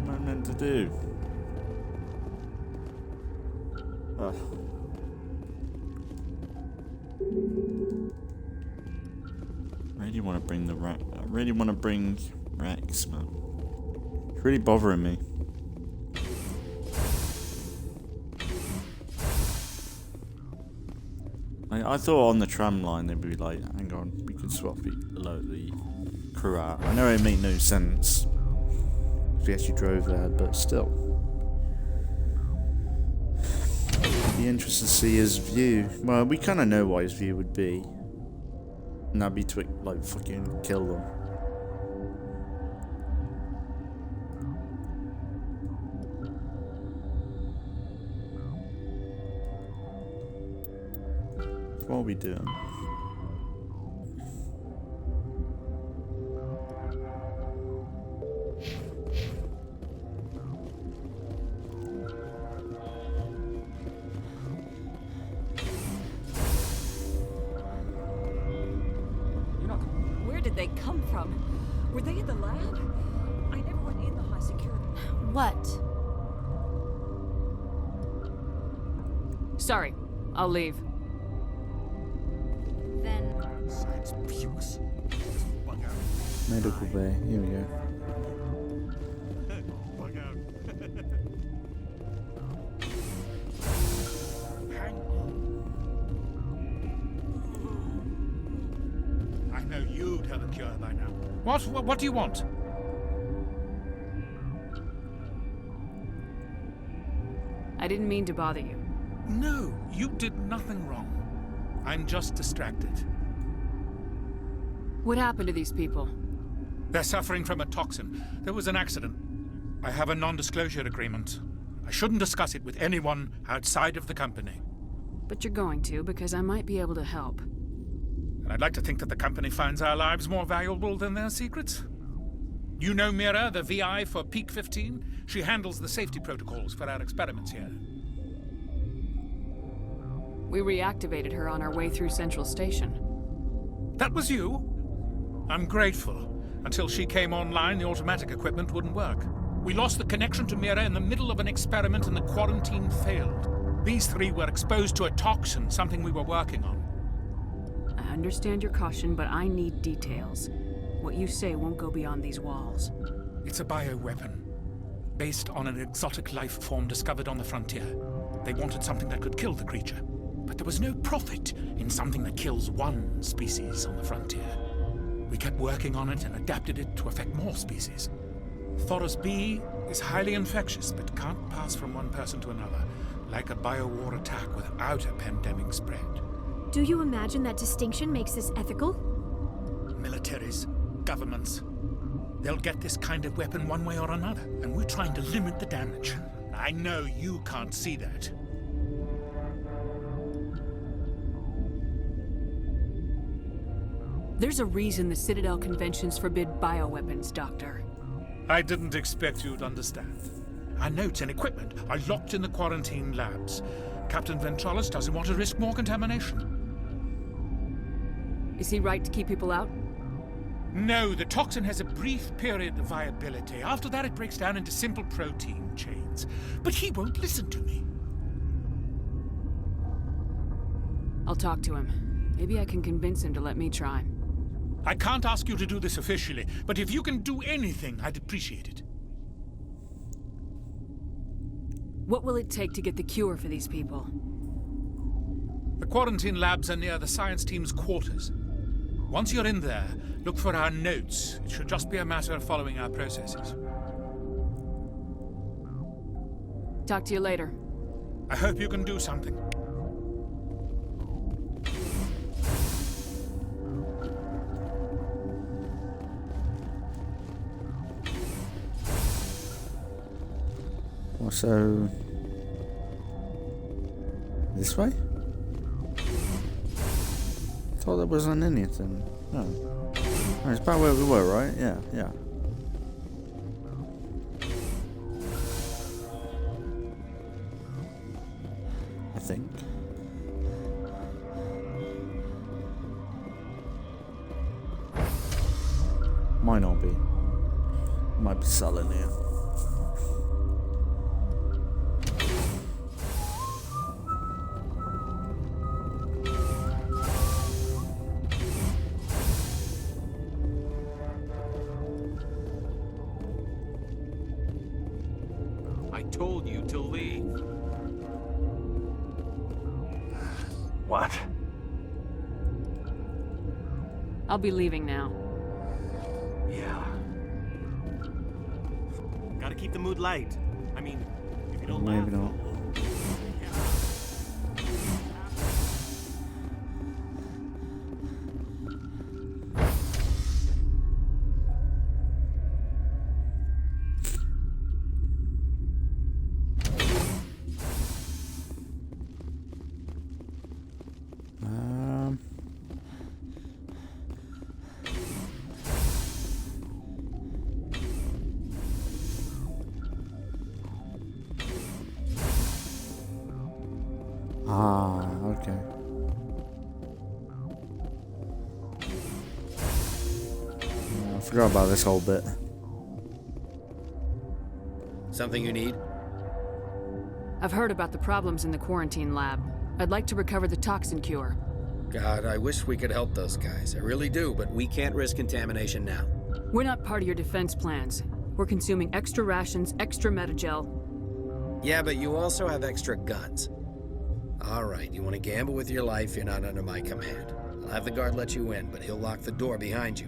What am I meant to do? Really want to bring the Rex. I really want to bring Rex, man. It's really bothering me. I thought on the tram line they'd be like, hang on, we could swap the crew out. I know it made no sense. We actually drove there, but still. Be interested to see his view. Well, we kind of know what his view would be. And that'd be to, like, fucking kill them. What are we doing? Where did they come from? Were they in the lab? I never went in the high security. What? Sorry, I'll leave. Then... Science pukes. Bug out. Medical bay. Here we go. Bug out. Hang on. I know you'd have a cure by now. What do you want? I didn't mean to bother you. No, you did nothing wrong. I'm just distracted. What happened to these people? They're suffering from a toxin. There was an accident. I have a non-disclosure agreement. I shouldn't discuss it with anyone outside of the company. But you're going to, because I might be able to help. And I'd like to think that the company finds our lives more valuable than their secrets. You know Mira, the VI for Ep-13? She handles the safety protocols for our experiments here. We reactivated her on our way through Central Station. That was you? I'm grateful. Until she came online, the automatic equipment wouldn't work. We lost the connection to Mira in the middle of an experiment and the quarantine failed. These three were exposed to a toxin, something we were working on. I understand your caution, but I need details. What you say won't go beyond these walls. It's a bioweapon, based on an exotic life form discovered on the frontier. They wanted something that could kill the creature, but there was no profit in something that kills one species on the frontier. We kept working on it and adapted it to affect more species. Thoros B is highly infectious, but can't pass from one person to another, like a biowar attack without a pandemic spread. Do you imagine that distinction makes this ethical? Militaries, governments, they'll get this kind of weapon one way or another, and we're trying to limit the damage. I know you can't see that. There's a reason the Citadel conventions forbid bioweapons, Doctor. I didn't expect you'd understand. Our notes and equipment are locked in the quarantine labs. Captain Ventralis doesn't want to risk more contamination. Is he right to keep people out? No, the toxin has a brief period of viability. After that, it breaks down into simple protein chains. But he won't listen to me. I'll talk to him. Maybe I can convince him to let me try. I can't ask you to do this officially, but if you can do anything, I'd appreciate it. What will it take to get the cure for these people? The quarantine labs are near the science team's quarters. Once you're in there, look for our notes. It should just be a matter of following our processes. Talk to you later. I hope you can do something. Well, so... this way? I thought there wasn't anything. No. Oh, it's about where we were, right? Yeah, yeah. I think. Might not be. Might be sullen here. Told you to leave. What? I'll be leaving now. Yeah. Gotta keep the mood light. I mean, if you don't Maybe laugh, not. Okay. I forgot about this whole bit. Something you need? I've heard about the problems in the quarantine lab. I'd like to recover the toxin cure. God, I wish we could help those guys. I really do, but we can't risk contamination now. We're not part of your defense plans. We're consuming extra rations, extra metagel. Yeah, but you also have extra guns. All right, you want to gamble with your life, you're not under my command. I'll have the guard let you in, but he'll lock the door behind you.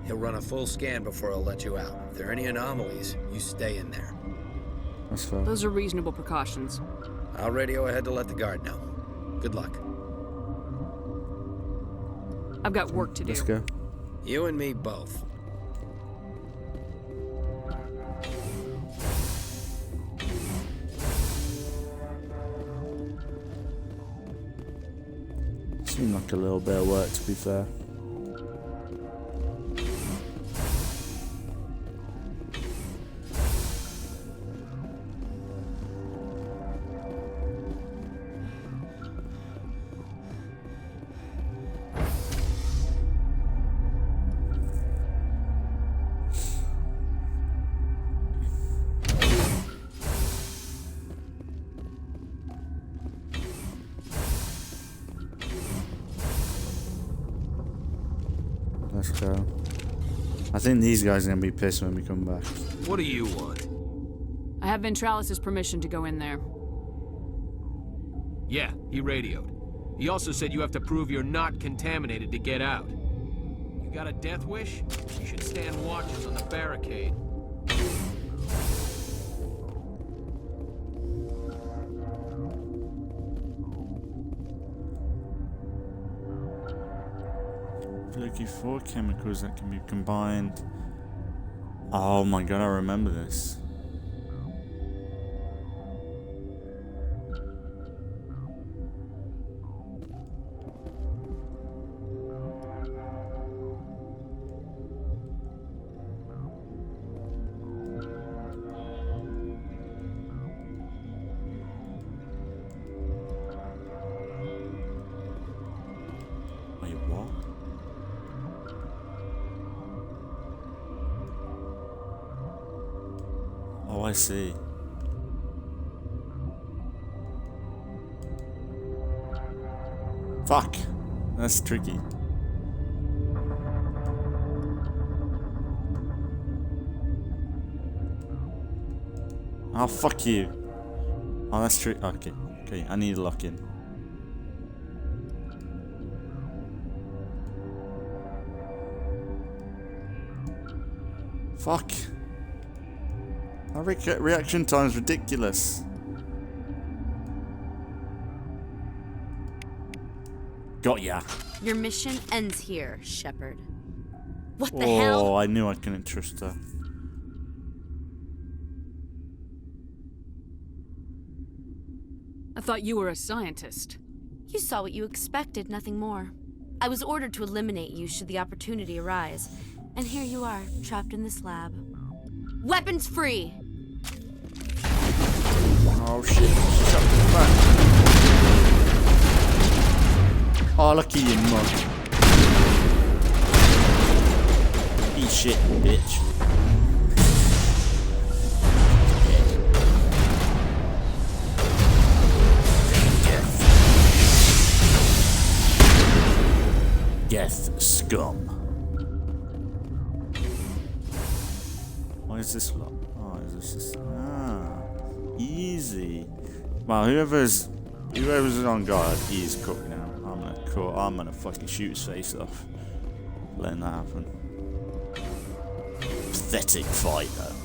He'll run a full scan before he'll let you out. If there are any anomalies, you stay in there. That's fair. Those are reasonable precautions. I'll radio ahead to let the guard know. Good luck. I've got work to do. Let's go. You and me both. Seemed like a little bit of work, to be fair. Let's go. I think these guys are gonna be pissed when we come back. What do you want? I have Ventralis' permission to go in there. Yeah, he radioed. He also said you have to prove you're not contaminated to get out. You got a death wish? You should stand watches on the barricade. Looking for chemicals that can be combined. Oh my god, I remember this. Wait, what? Oh, I see. Fuck. That's tricky. Oh, fuck you. Oh, that's true. Okay. Okay, I need to lock in. Fuck. Our reaction time's ridiculous. Got ya. Your mission ends here, Shepard. What the Oh, hell? I knew I couldn't trust her. I thought you were a scientist. You saw what you expected, nothing more. I was ordered to eliminate you should the opportunity arise. And here you are, trapped in this lab. Weapons free! Oh shit, shut the fuck. Oh, lucky you, mug. Eat shit, bitch. Death scum. What is this lot? Oh, is this? Easy. Well, whoever's on guard, he's cooked now. I'm gonna fucking shoot his face off. letting that happen. Pathetic fight, though.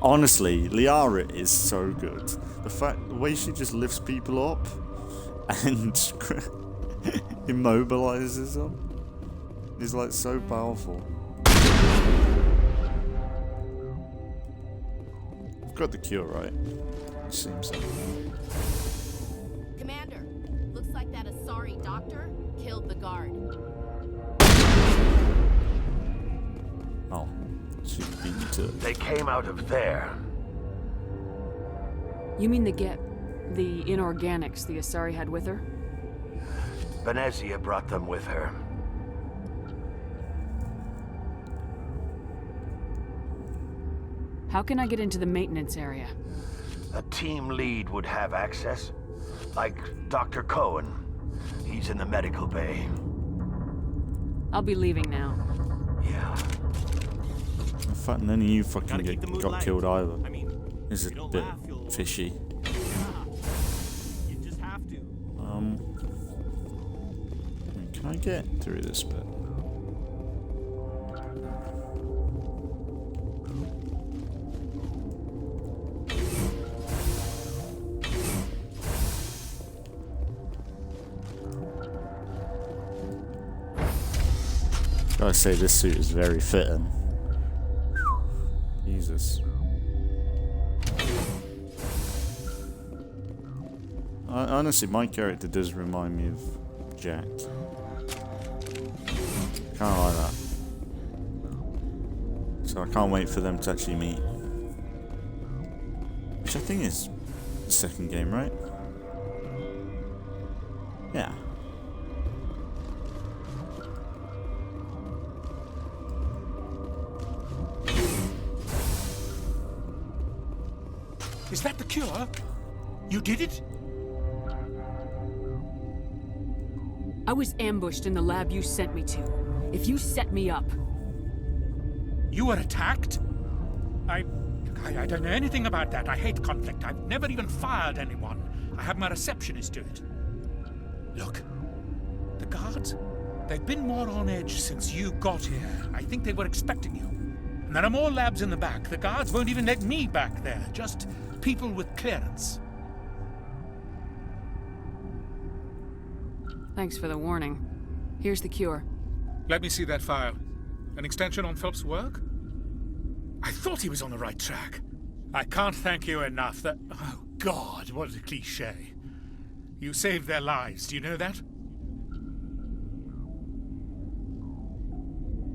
Honestly, Liara is so good. The way she just lifts people up and immobilizes them is like so powerful. I've got the cure, right? It seems so. Commander, looks like that Asari doctor killed the guard. Oh, she beat me to it. They came out of there. You mean the inorganics the Asari had with her? Venezia brought them with her. How can I get into the maintenance area? A team lead would have access. Like Dr. Cohen. He's in the medical bay. I'll be leaving now. Yeah. The fact none of you fucking got light. killed either I mean, is a if you don't bit laugh, you'll- fishy. You just have to. Can I get through this bit? Gotta say, this suit is very fitting. Jesus. Honestly, my character does remind me of Jack. Kinda like that. So I can't wait for them to actually meet. Which I think is the second game, right? Yeah. Is that the cure? You did it? I was ambushed in the lab you sent me to. If you set me up... You were attacked? I don't know anything about that. I hate conflict. I've never even fired anyone. I have my receptionist do it. Look, the guards, they've been more on edge since you got here. I think they were expecting you. And there are more labs in the back. The guards won't even let me back there. Just people with clearance. Thanks for the warning. Here's the cure. Let me see that file. An extension on Phelps' work? I thought he was on the right track. I can't thank you enough that... Oh, God, what a cliché. You saved their lives, do you know that?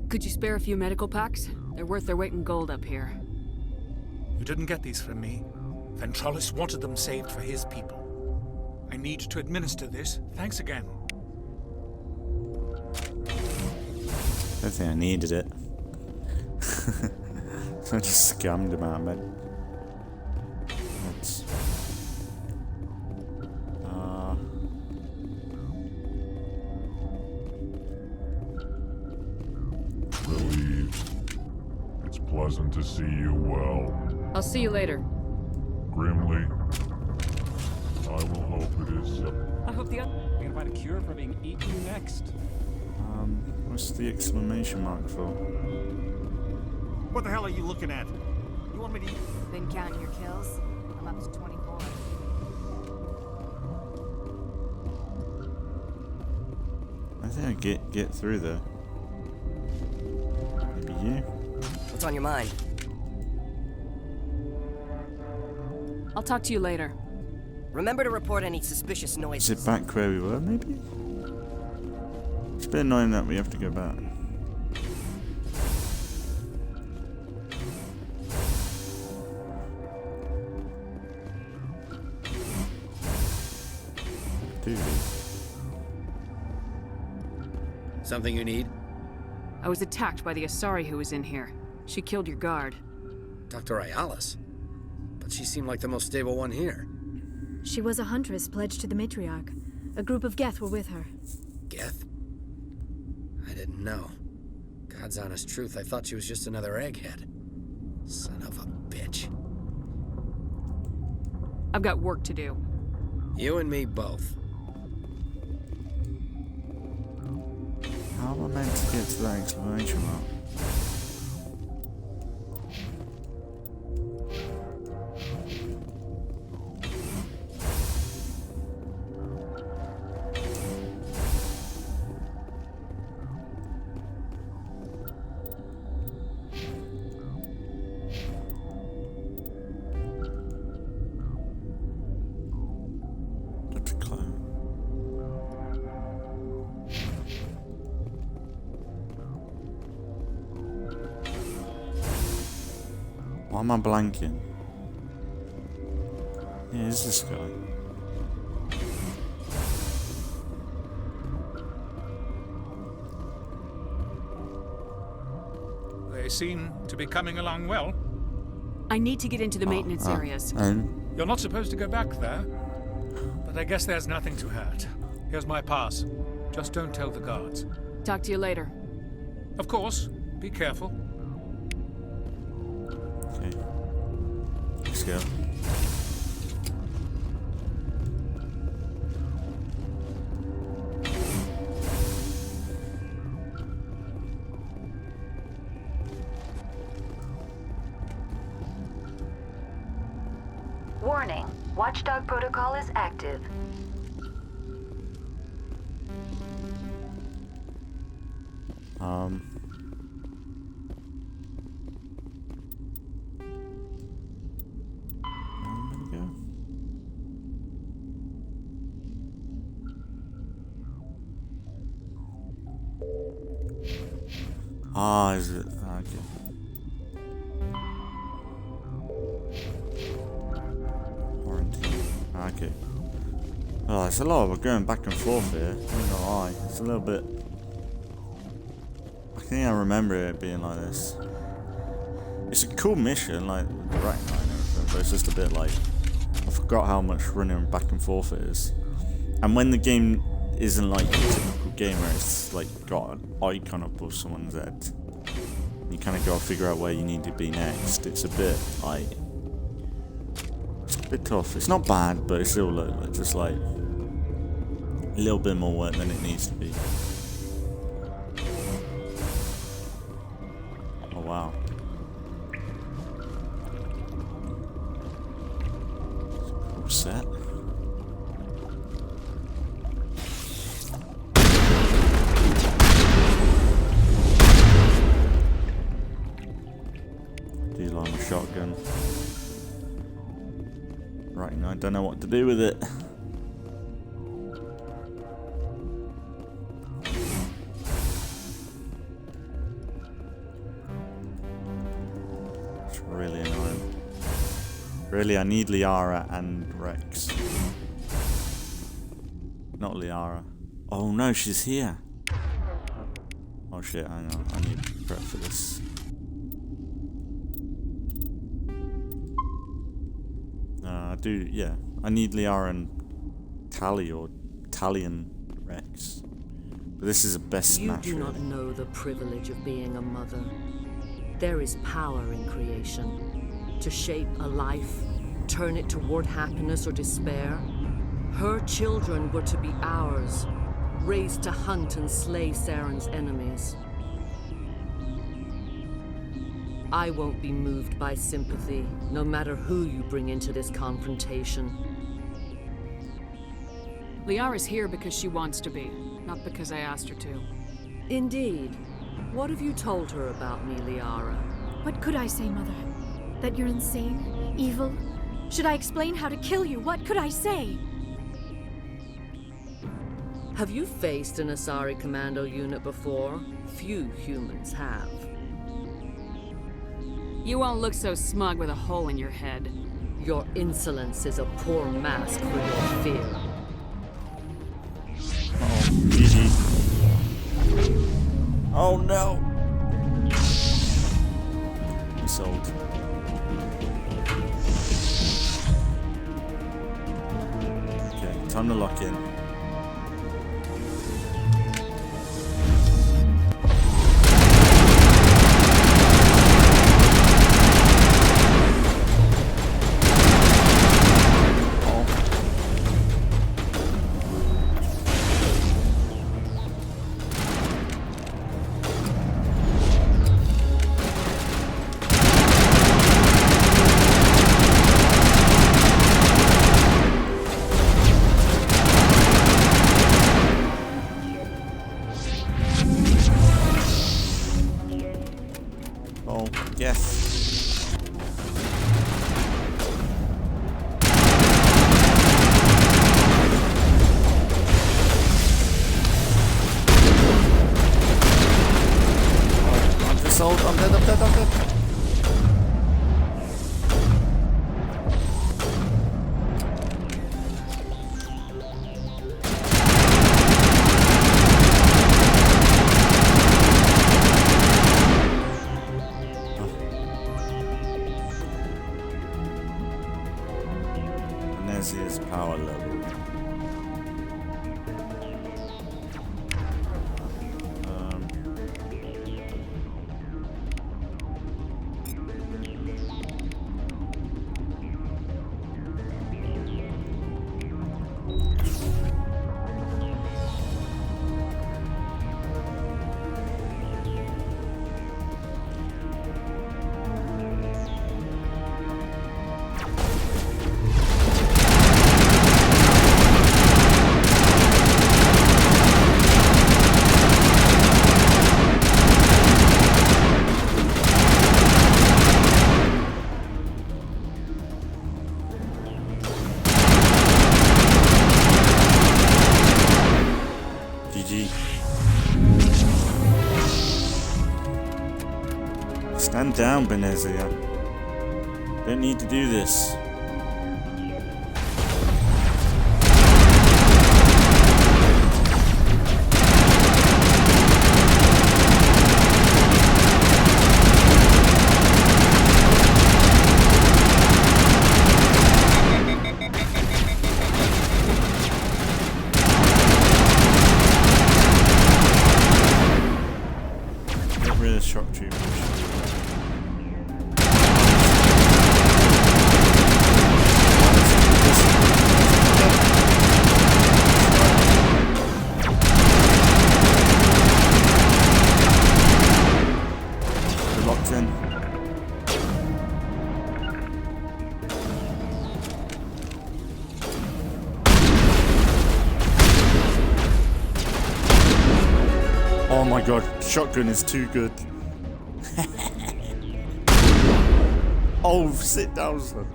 Could you spare a few medical packs? They're worth their weight in gold up here. You didn't get these from me. Ventrolis wanted them saved for his people. I need to administer this. Thanks again. I don't think I needed it. So I just scammed him out of med. That's... Relieved. It's pleasant to see you well. I'll see you later. Grimly. I will hope it is. I hope the we can find a cure for being eaten next. What's the exclamation mark for? What the hell are you looking at? You want me to... Been counting your kills? I'm up to 24. I think I get through there. Maybe you? What's on your mind? I'll talk to you later. Remember to report any suspicious noises. Is it back where we were, maybe? It's a bit annoying that we have to go back. Dude. Something you need? I was attacked by the Asari who was in here. She killed your guard. Dr. Ayalis? But she seemed like the most stable one here. She was a huntress pledged to the matriarch. A group of Geth were with her. Geth? I didn't know. God's honest truth, I thought she was just another egghead. Son of a bitch. I've got work to do. You and me both. How How am I meant to get to that exclamation mark? Why am I blanking? Yeah, is this guy? They seem to be coming along well. I need to get into the maintenance areas. You're not supposed to go back there, but I guess there's nothing to hurt. Here's my pass. Just don't tell the guards. Talk to you later. Of course. Be careful. Okay. Let's go. Warning. Watchdog protocol is active. Ah, is it? Okay. Quarantine. Okay. Oh, it's a lot of going back and forth here. I'm not gonna lie. It's a little bit. I think I remember it being like this. It's a cool mission, like the right and everything, but it's just a bit like I forgot how much running back and forth it is. And when the game isn't like a typical game where it's like got an icon above someone's head, you kind of got to figure out where you need to be next. It's a bit like it's a bit tough. It's not bad, but it's still just like a little bit more work than it needs to be. Oh wow. Cool set. D-line with shotgun. Right now I don't know what to do with it. It's really annoying. Really, I need Liara and Rex. Not Liara. Oh no, she's here. Oh shit, hang on. I need to prep for this. I do, yeah. I need Liara and Tali or Tali and Rex. But this is a best match. You do not know the privilege of being a mother. There is power in creation. To shape a life, turn it toward happiness or despair. Her children were to be ours, raised to hunt and slay Saren's enemies. I won't be moved by sympathy, no matter who you bring into this confrontation. Liara's here because she wants to be, not because I asked her to. Indeed. What have you told her about me, Liara? What could I say, Mother? That you're insane? Evil? Should I explain how to kill you? What could I say? Have you faced an Asari commando unit before? Few humans have. You won't look so smug with a hole in your head. Your insolence is a poor mask for your fear. GG. Oh no! I'm sold. Okay, time to lock in. Benezia's power level. Stand down, Benezia. Don't need to do this. Get rid of shock troopers. Oh my god, shotgun is too good. Oh, sit down, son.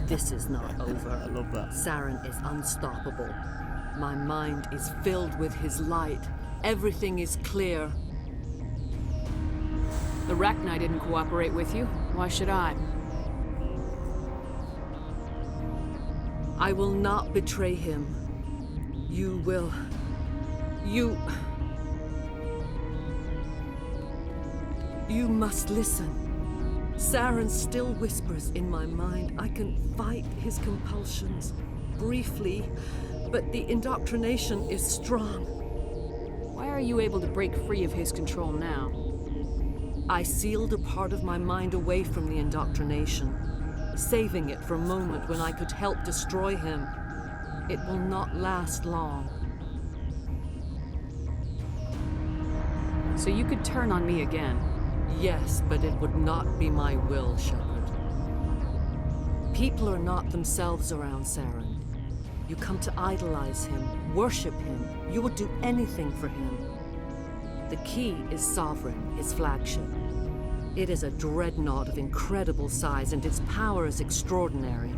This is not over. I love that. Saren is unstoppable. My mind is filled with his light. Everything is clear. The Rachni didn't cooperate with you. Why should I? I will not betray him. You will. You must listen. Saren still whispers in my mind. I can fight his compulsions briefly, but the indoctrination is strong. Why are you able to break free of his control now? I sealed a part of my mind away from the indoctrination, saving it for a moment when I could help destroy him. It will not last long. So you could turn on me again? Yes, but it would not be my will, Shepard. People are not themselves around Saren. You come to idolize him, worship him. You would do anything for him. The key is Sovereign, his flagship. It is a dreadnought of incredible size, and its power is extraordinary.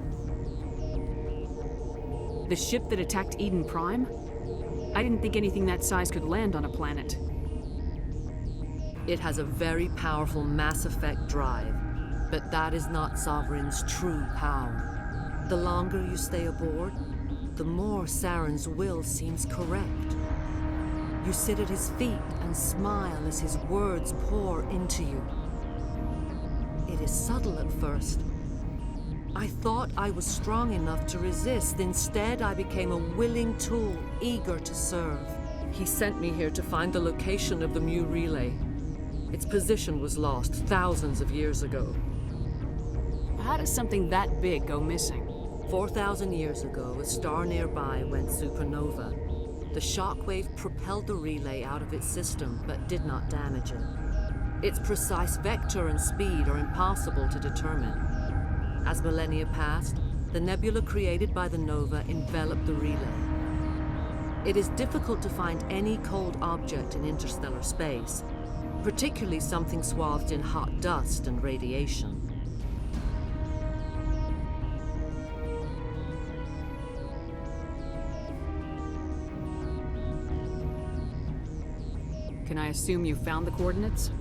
The ship that attacked Eden Prime? I didn't think anything that size could land on a planet. It has a very powerful MassEffect drive, but that is not Sovereign's true power. The longer you stay aboard, the more Saren's will seems correct. You sit at his feet and smile as his words pour into you. It is subtle at first. I thought I was strong enough to resist. Instead, I became a willing tool, eager to serve. He sent me here to find the location of the Mu relay. Its position was lost thousands of years ago. How does something that big go missing? 4,000 years ago, a star nearby went supernova. The shockwave propelled the relay out of its system, but did not damage it. Its precise vector and speed are impossible to determine. As millennia passed, the nebula created by the nova enveloped the relay. It is difficult to find any cold object in interstellar space, particularly something swathed in hot dust and radiation. Can I assume you found the coordinates?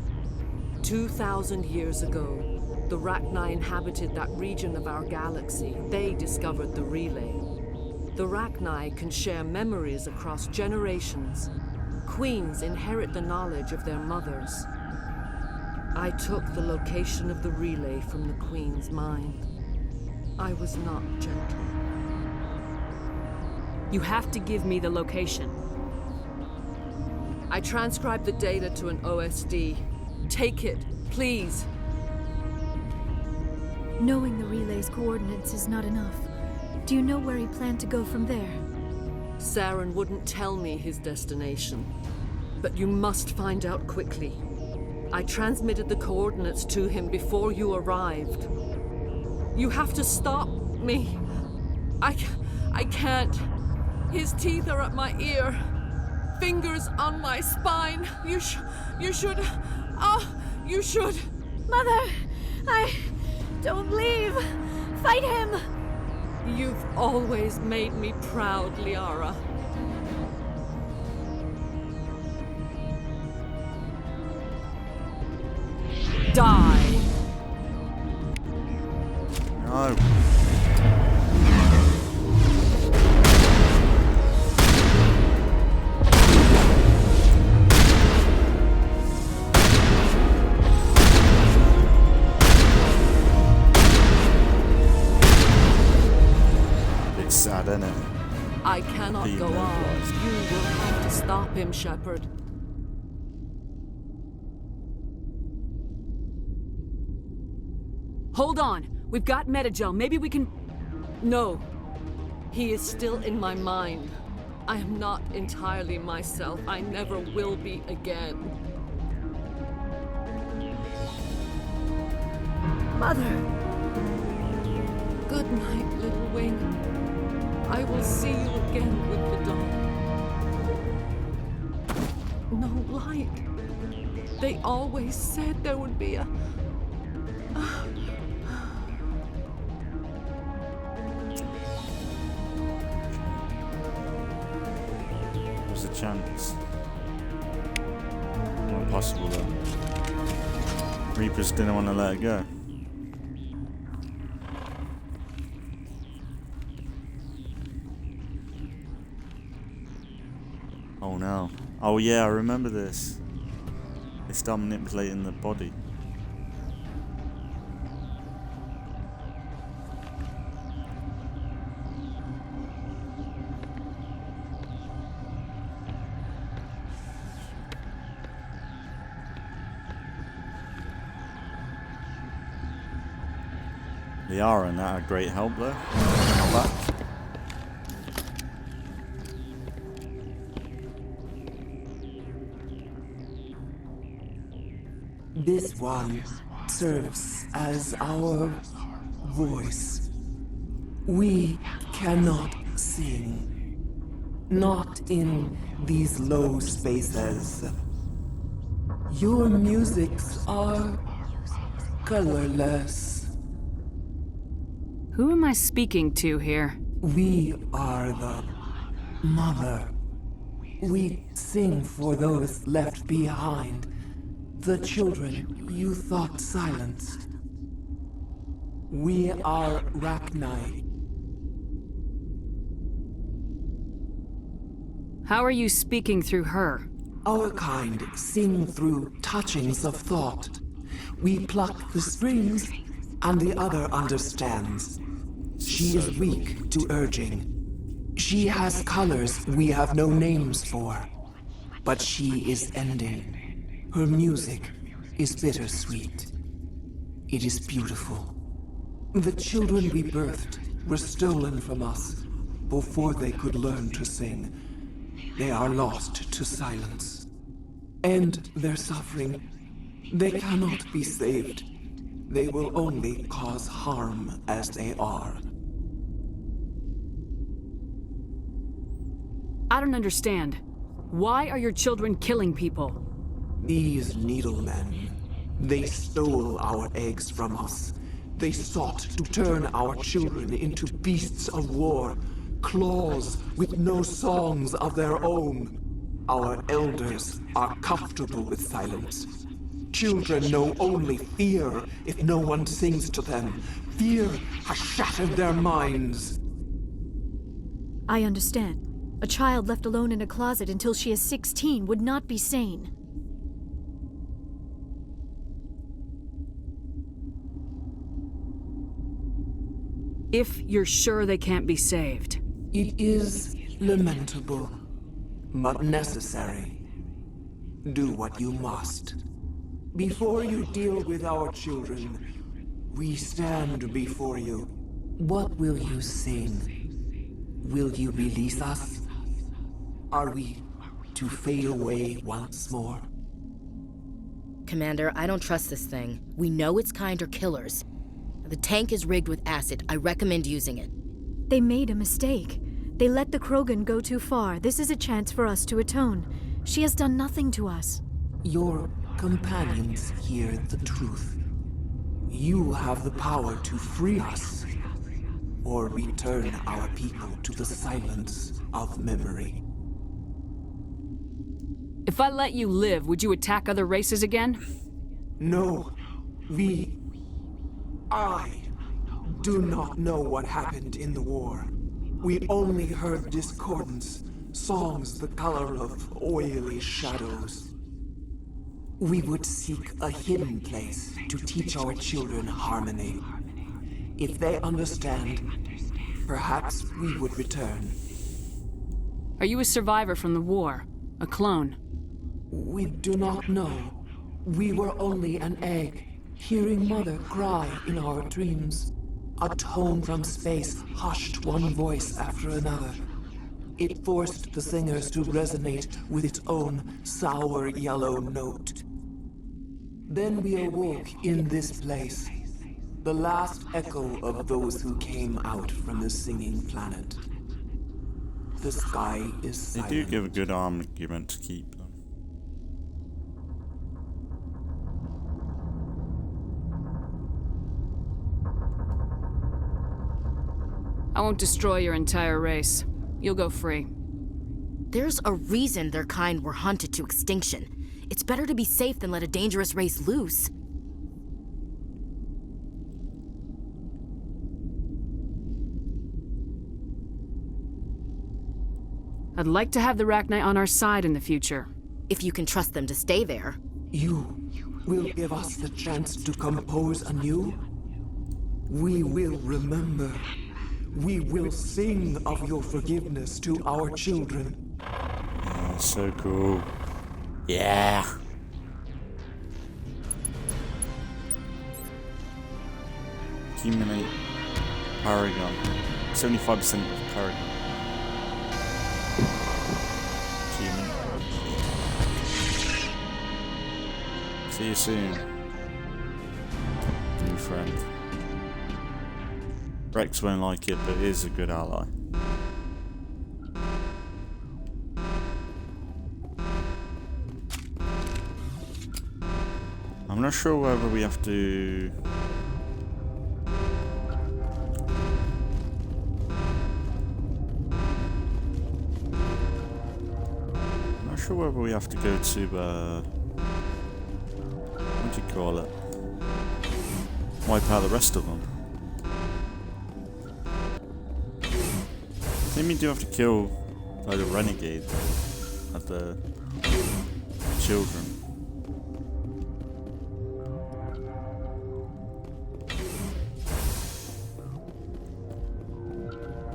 2,000 years ago, the Rachni inhabited that region of our galaxy. They discovered the relay. The Rachni can share memories across generations. Queens inherit the knowledge of their mothers. I took the location of the relay from the Queen's mind. I was not gentle. You have to give me the location. I transcribed the data to an OSD. Take it, please. Knowing the relay's coordinates is not enough. Do you know where he planned to go from there? Saren wouldn't tell me his destination. But you must find out quickly. I transmitted the coordinates to him before you arrived. You have to stop me. I can't. His teeth are at my ear. Fingers on my spine. You should. You should. Mother, don't leave. Fight him. You've always made me proud, Liara. Die. No. It's sad, isn't it? I cannot go on. You will have to stop him, Shepard. Hold on. We've got Metagel. Maybe we can... No. He is still in my mind. I am not entirely myself. I never will be again. Mother. Good night, little wing. I will see you again with the dawn. No light. They always said there would be a... There's a chance. Not possible though. Reapers didn't want to let it go. Oh no. Oh yeah, I remember this. They start manipulating the body. Liara and that are great help there. Not bad. This one serves as our voice. We cannot sing. Not in these low spaces. Your musics are colorless. Who am I speaking to here? We are the mother. We sing for those left behind. The children you thought silenced. We are Rachni. How are you speaking through her? Our kind sing through touchings of thought. We pluck the strings, and the other understands. She is weak to urging. She has colors we have no names for. But she is ending. Her music is bittersweet. It is beautiful. The children we birthed were stolen from us before they could learn to sing. They are lost to silence. And their suffering, they cannot be saved. They will only cause harm as they are. I don't understand. Why are your children killing people? These needlemen, they stole our eggs from us. They sought to turn our children into beasts of war, claws with no songs of their own. Our elders are comfortable with silence. Children know only fear if no one sings to them. Fear has shattered their minds. I understand. A child left alone in a closet until she is 16 would not be sane. If you're sure they can't be saved. It is Lamentable, but necessary. Do what you must. Before you deal with our children, we stand before you. What will you sing? Will you release us? Are we to fade away once more? Commander, I don't trust this thing. We know its kind are killers. The tank is rigged with acid. I recommend using it. They made a mistake. They let the Krogan go too far. This is a chance for us to atone. She has done nothing to us. Your companions hear the truth. You have the power to free us, or return our people to the silence of memory. If I let you live, would you attack other races again? No, I do not know what happened in the war. We only heard discordance, songs the color of oily shadows. We would seek a hidden place to teach our children harmony. If they understand, perhaps we would return. Are you a survivor from the war? A clone? We do not know. We were only an egg, hearing Mother cry in our dreams. A tone from space hushed one voice after another. It forced the singers to resonate with its own sour yellow note. Then we awoke in this place, the last echo of those who came out from the singing planet. The sky is silent. They do give a good argument to keep them. I won't destroy your entire race. You'll go free. There's a reason their kind were hunted to extinction. It's better to be safe than let a dangerous race loose. I'd like to have the Rachni on our side in the future. If you can trust them to stay there. You will give us the chance to compose anew? We will remember. We will sing of your forgiveness to our children. Oh, so cool. Yeah. Accumulate Paragon. 75% of Paragon. Achievement. See you soon. New friend. Rex won't like it, but is a good ally. I'm not sure whether we have to... I'm not sure whether we have to go to, what do you call it? Wipe out the rest of them. I think we do have to kill like the renegade of the children.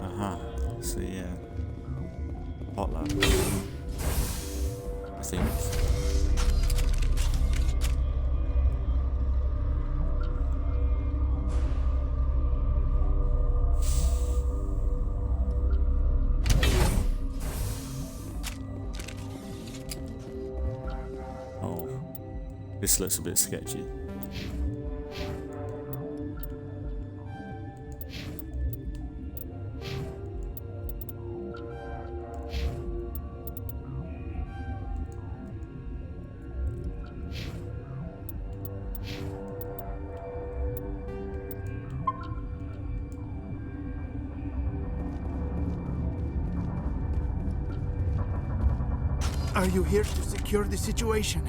Aha, so yeah. Hot lab. I think. This looks a bit sketchy. Are you here to secure the situation?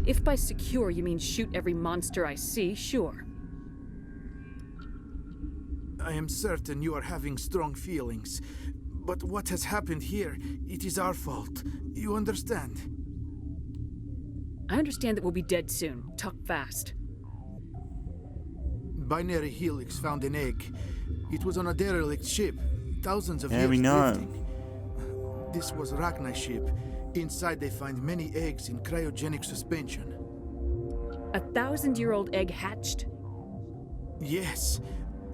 If by secure you mean shoot every monster I see, sure. I am certain you are having strong feelings. But what has happened here, it is our fault. You understand? I understand that we'll be dead soon. Talk fast. Binary Helix found an egg. It was on a derelict ship. thousands of Yeah, years we know. drifting. This was Rachni's ship. Inside they find many eggs in cryogenic suspension. A 1,000-year-old egg hatched? Yes.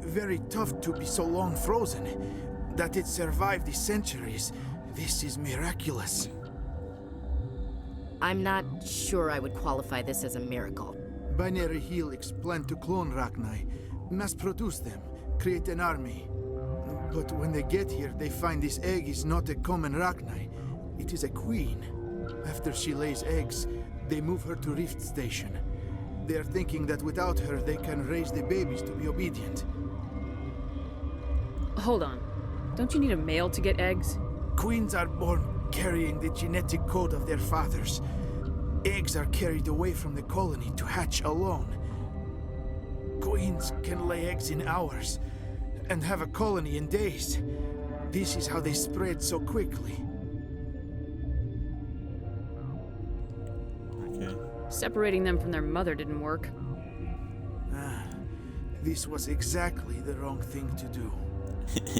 Very tough to be so long frozen. That it survived the centuries. This is miraculous. I'm not sure I would qualify this as a miracle. Binary Helix planned to clone Rachni, mass-produce them, create an army. But when they get here, they find this egg is not a common Rachni. It is a queen. After she lays eggs, they move her to Rift Station. They are thinking that without her, they can raise the babies to be obedient. Hold on. Don't you need a male to get eggs? Queens are born carrying the genetic code of their fathers. Eggs are carried away from the colony to hatch alone. Queens can lay eggs in hours and have a colony in days. This is how they spread so quickly. Okay. Separating them from their mother didn't work. This was exactly the wrong thing to do.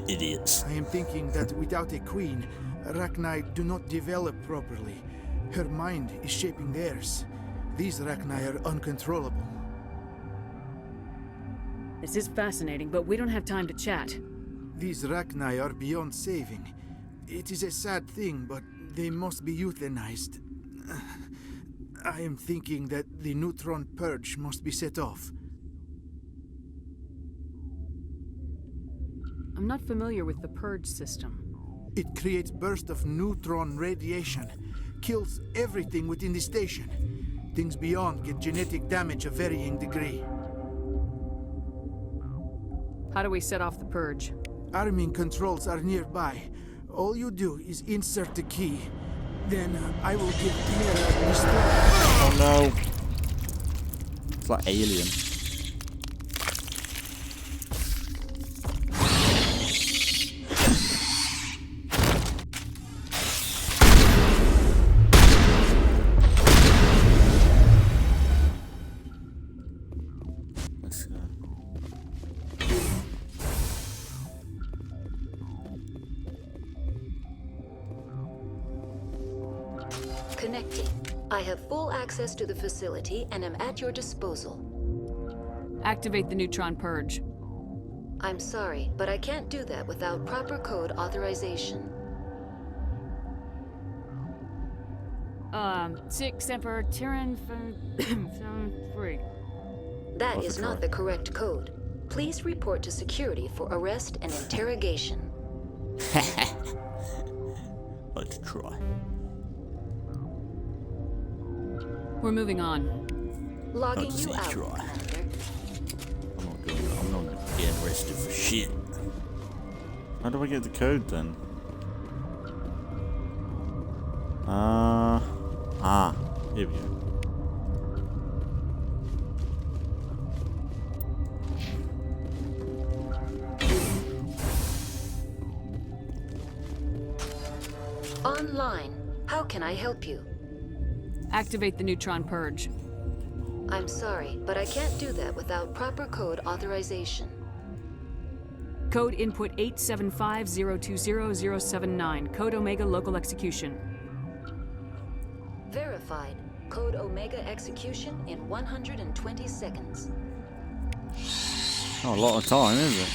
Idiots. I am thinking that without a queen, Rachni do not develop properly. Her mind is shaping theirs. These Rachni are uncontrollable. This is fascinating, but we don't have time to chat. These Rachni are beyond saving. It is a sad thing, but they must be euthanized. I am thinking that the neutron purge must be set off. I'm not familiar with the purge system. It creates bursts of neutron radiation, kills everything within the station. Things beyond get genetic damage of varying degree. How do we set off the purge? Arming controls are nearby. All you do is insert the key. Then I will give Mira the Oh no. It's like Alien. Connecting. I have full access to the facility and am at your disposal. Activate the neutron purge. I'm sorry, but I can't do that without proper code authorization. 6 Emperor Tyrann 3. That is not the correct code. Please report to security for arrest and interrogation. Let's try. We're moving on. Logging you out. Try. I'm not gonna get arrested for shit. How do I get the code then? Here we go. Online. How can I help you? Activate the neutron purge. I'm sorry, but I can't do that without proper code authorization. Code input 875020079. Code Omega local execution. Verified. Code Omega execution in 120 seconds. Not a lot of time, is it?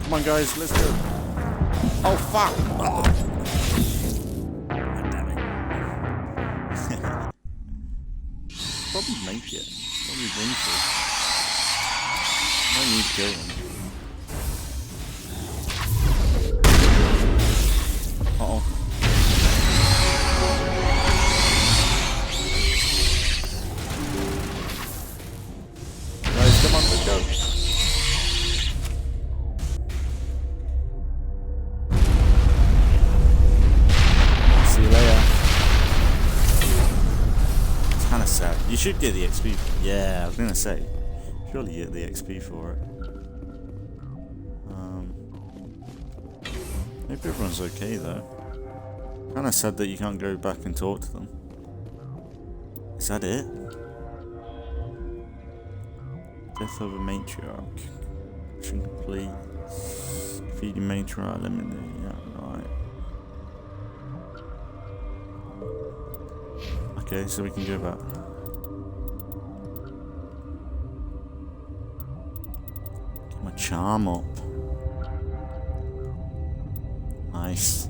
Come on, guys, let's go. Oh, fuck! Oh. Damn it. Probably make it. Probably win for it. No need to kill them. Uh-oh. Guys, come on, let's go. You should get the XP. Yeah, I was gonna say. Surely you get the XP for it. Hope everyone's okay though. Kinda sad that you can't go back and talk to them. Is that it? Death of a matriarch. Mission complete. Feeding matriarch, eliminate. Yeah, right. Okay, so we can go back. Get my charm up. Nice.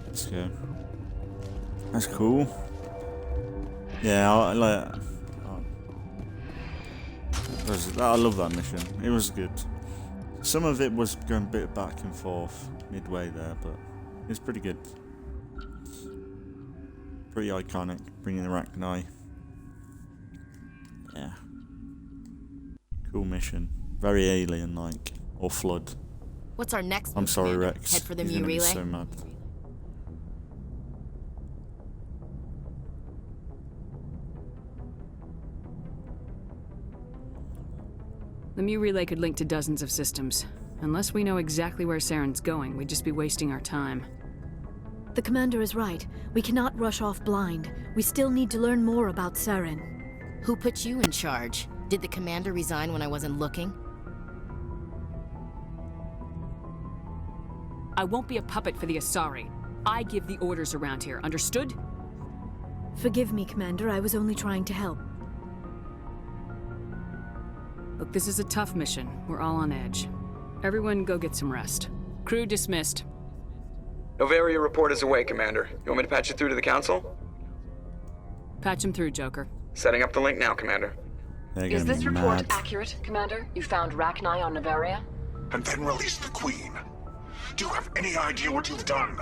Let's go. That's cool. Yeah, I love that mission. It was good. Some of it was going a bit back and forth midway there, but it's pretty good. Pretty iconic, bringing the Rachni. Yeah. Cool mission. Very alien-like. Or Flood. What's our next I'm move, sorry, Commander? Rex. Head for the He's Mu gonna be relay? so mad. The Mu relay could link to dozens of systems. Unless we know exactly where Saren's going, we'd just be wasting our time. The commander is right. We cannot rush off blind. We still need to learn more about Saren. Who put you in charge? Did the commander resign when I wasn't looking? I won't be a puppet for the Asari. I give the orders around here, understood? Forgive me, Commander. I was only trying to help. Look, this is a tough mission. We're all on edge. Everyone go get some rest. Crew dismissed. Novaria report is away, Commander. You want me to patch it through to the Council? Patch him through, Joker. Setting up the link now, Commander. Is this report accurate, Commander? You found Rachni on Novaria? And then released the Queen. Do you have any idea what you've done?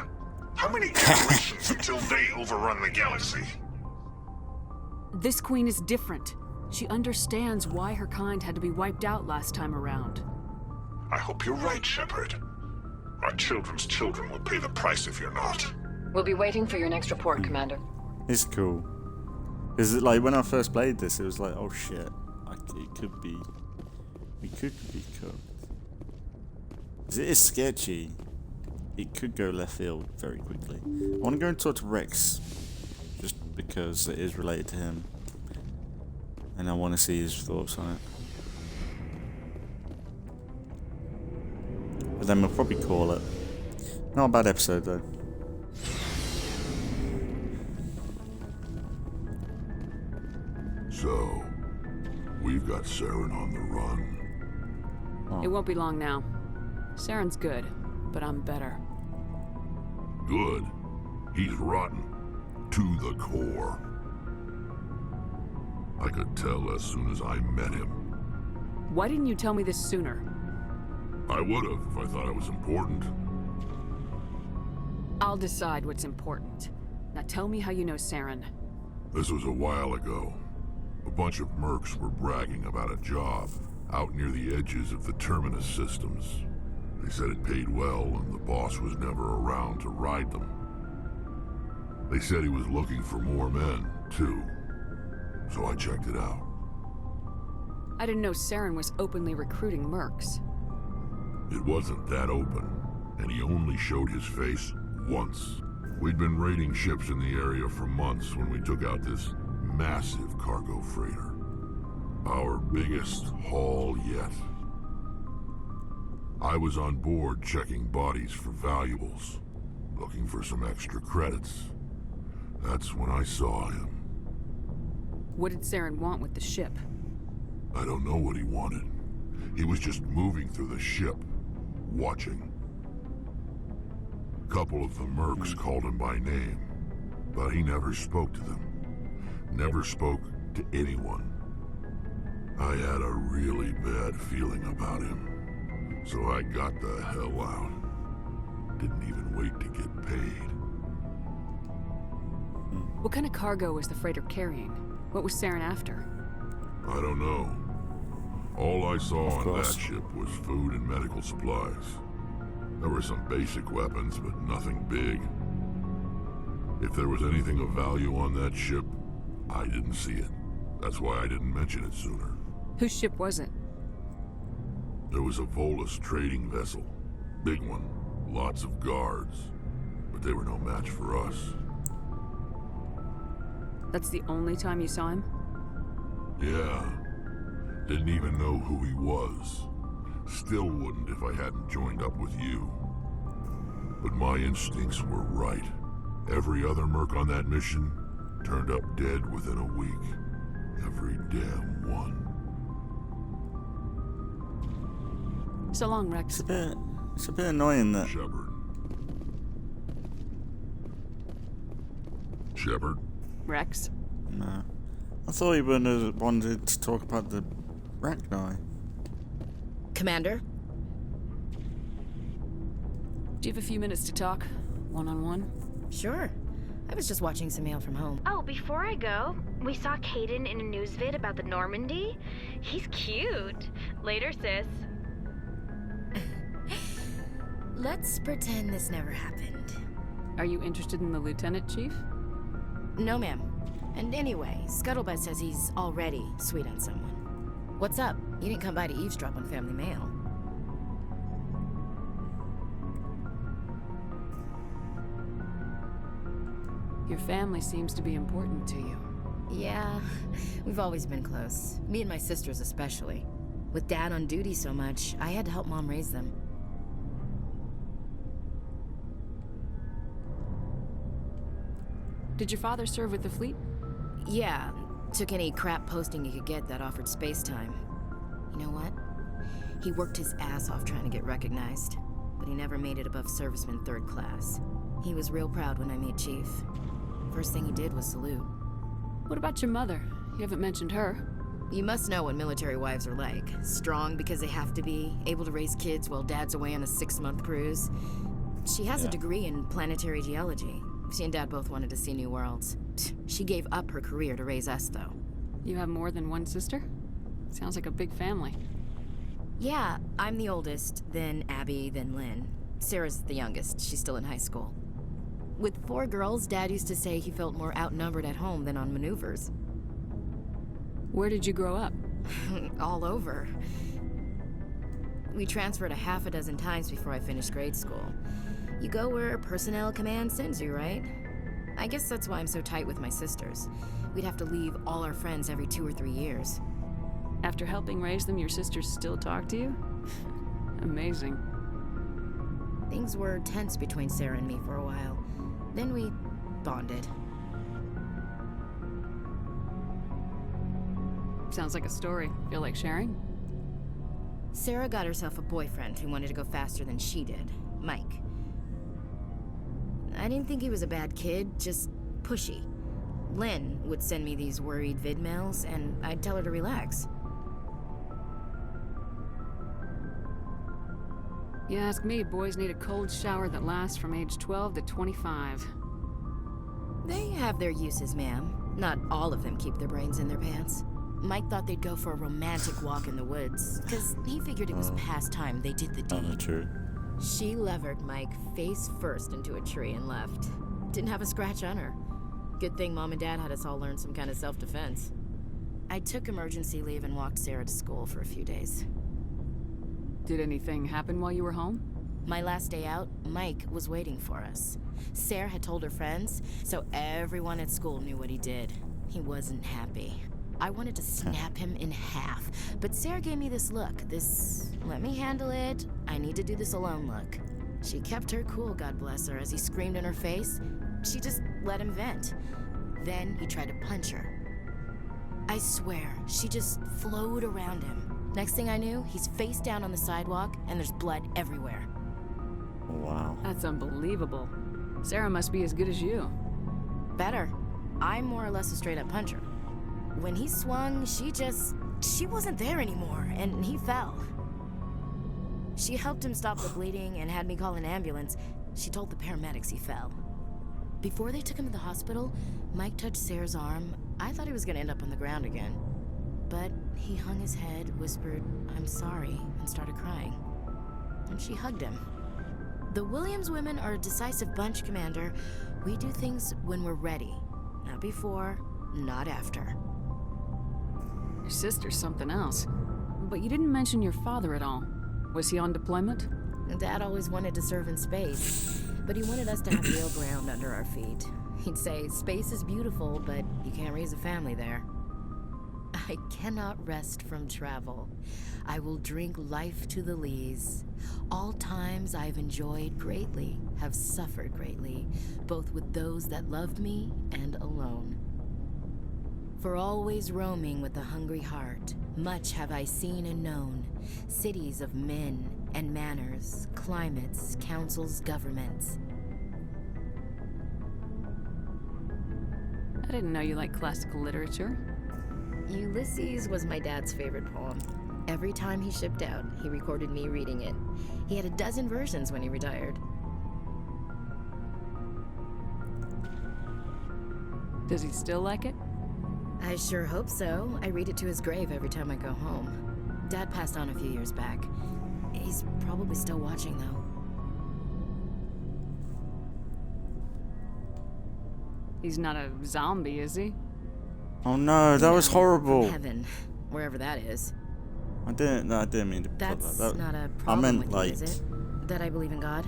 How many generations until they overrun the galaxy? This Queen is different. She understands why her kind had to be wiped out last time around. I hope you're right, Shepard. Our children's children will pay the price if you're not. We'll be waiting for your next report, Commander. It's cool. Is it like when I first played this, it was like, oh shit, it could be, we could be cooked. It is sketchy. It could go left field very quickly. I want to go and talk to Rex, just because it is related to him, and I want to see his thoughts on it. But then we'll probably call it. Not a bad episode though. So, we've got Saren on the run. Oh. It won't be long now. Saren's good, but I'm better. Good? He's rotten. To the core. I could tell as soon as I met him. Why didn't you tell me this sooner? I would've if I thought it was important. I'll decide what's important. Now tell me how you know Saren. This was a while ago. A bunch of mercs were bragging about a job out near the edges of the Terminus systems. They said it paid well and the boss was never around to ride them. They said he was looking for more men, too. So I checked it out. I didn't know Saren was openly recruiting mercs. It wasn't that open, and he only showed his face once. We'd been raiding ships in the area for months when we took out this massive cargo freighter. Our biggest haul yet. I was on board checking bodies for valuables, looking for some extra credits. That's when I saw him. What did Saren want with the ship? I don't know what he wanted. He was just moving through the ship, watching. A couple of the mercs called him by name, but he never spoke to them. Never spoke to anyone. I had a really bad feeling about him. So I got the hell out. Didn't even wait to get paid. What kind of cargo was the freighter carrying? What was Saren after? I don't know. All I saw on that ship was food and medical supplies. There were some basic weapons, but nothing big. If there was anything of value on that ship, I didn't see it. That's why I didn't mention it sooner. Whose ship was it? There was a Volus trading vessel. Big one. Lots of guards. But they were no match for us. That's the only time you saw him? Yeah. Didn't even know who he was. Still wouldn't if I hadn't joined up with you. But my instincts were right. Every other merc on that mission turned up dead within a week. Every damn one. So long, Rex. It's a bit annoying that... Shepard? Rex? No. I thought you would have wanted to talk about the Rachni. Commander? Do you have a few minutes to talk? One-on-one? Sure. I was just watching some mail from home. Oh, before I go, we saw Caden in a news vid about the Normandy. He's cute. Later, sis. Let's pretend this never happened. Are you interested in the Lieutenant, Chief? No, ma'am. And anyway, Scuttlebutt says he's already sweet on someone. What's up? You didn't come by to eavesdrop on family mail. Your family seems to be important to you. Yeah, we've always been close. Me and my sisters especially. With Dad on duty so much, I had to help Mom raise them. Did your father serve with the fleet? Yeah, took any crap posting he could get that offered space time. You know what? He worked his ass off trying to get recognized, but he never made it above serviceman 3rd class. He was real proud when I met Chief. First thing he did was salute. What about your mother? You haven't mentioned her. You must know what military wives are like. Strong because they have to be, able to raise kids while Dad's away on a 6-month cruise. She has a degree in planetary geology. She and Dad both wanted to see new worlds. She gave up her career to raise us, though. You have more than one sister? Sounds like a big family. Yeah, I'm the oldest, then Abby, then Lynn. Sarah's the youngest. She's still in high school. With 4 girls, Dad used to say he felt more outnumbered at home than on maneuvers. Where did you grow up? All over. We transferred a half a dozen times before I finished grade school. You go where personnel command sends you, right? I guess that's why I'm so tight with my sisters. We'd have to leave all our friends every 2 or 3 years. After helping raise them, your sisters still talk to you? Amazing. Things were tense between Sarah and me for a while. Then we bonded. Sounds like a story. Feel like sharing? Sarah got herself a boyfriend who wanted to go faster than she did, Mike. I didn't think he was a bad kid, just pushy. Lynn would send me these worried vid mails, and I'd tell her to relax. You ask me, boys need a cold shower that lasts from age 12 to 25. They have their uses, ma'am. Not all of them keep their brains in their pants. Mike thought they'd go for a romantic walk in the woods, because he figured it was past time they did the deed. True. She levered Mike face first into a tree and left. Didn't have a scratch on her. Good thing Mom and Dad had us all learn some kind of self-defense. I took emergency leave and walked Sarah to school for a few days. Did anything happen while you were home? My last day out, Mike was waiting for us. Sarah had told her friends, so everyone at school knew what he did. He wasn't happy. I wanted to snap him in half, but Sarah gave me this look, this let me handle it, I need to do this alone look. She kept her cool, God bless her, as he screamed in her face. She just let him vent. Then he tried to punch her. I swear, she just flowed around him. Next thing I knew, he's face down on the sidewalk, and there's blood everywhere. Wow. That's unbelievable. Sarah must be as good as you. Better. I'm more or less a straight-up puncher. When he swung, she wasn't there anymore, and he fell. She helped him stop the bleeding and had me call an ambulance. She told the paramedics he fell. Before they took him to the hospital, Mike touched Sarah's arm. I thought he was gonna end up on the ground again. But he hung his head, whispered, "I'm sorry," and started crying. And she hugged him. The Williams women are a decisive bunch, Commander. We do things when we're ready. Not before, not after. Your sister's something else. But you didn't mention your father at all. Was he on deployment? Dad always wanted to serve in space, but he wanted us to have real ground under our feet. He'd say, space is beautiful, but you can't raise a family there. I cannot rest from travel. I will drink life to the lees. All times I've enjoyed greatly, have suffered greatly, both with those that loved me and alone. For always roaming with a hungry heart, much have I seen and known, cities of men and manners, climates, councils, governments. I didn't know you liked classical literature. Ulysses was my dad's favorite poem. Every time he shipped out, he recorded me reading it. He had a dozen versions when he retired. Does he still like it? I sure hope so. I read it to his grave every time I go home. Dad passed on a few years back. He's probably still watching, though. He's not a zombie, is he? Oh no, that was horrible. From heaven, wherever that is. I didn't mean to put that. That's not a problem I meant with like. you, is it? That I believe in God?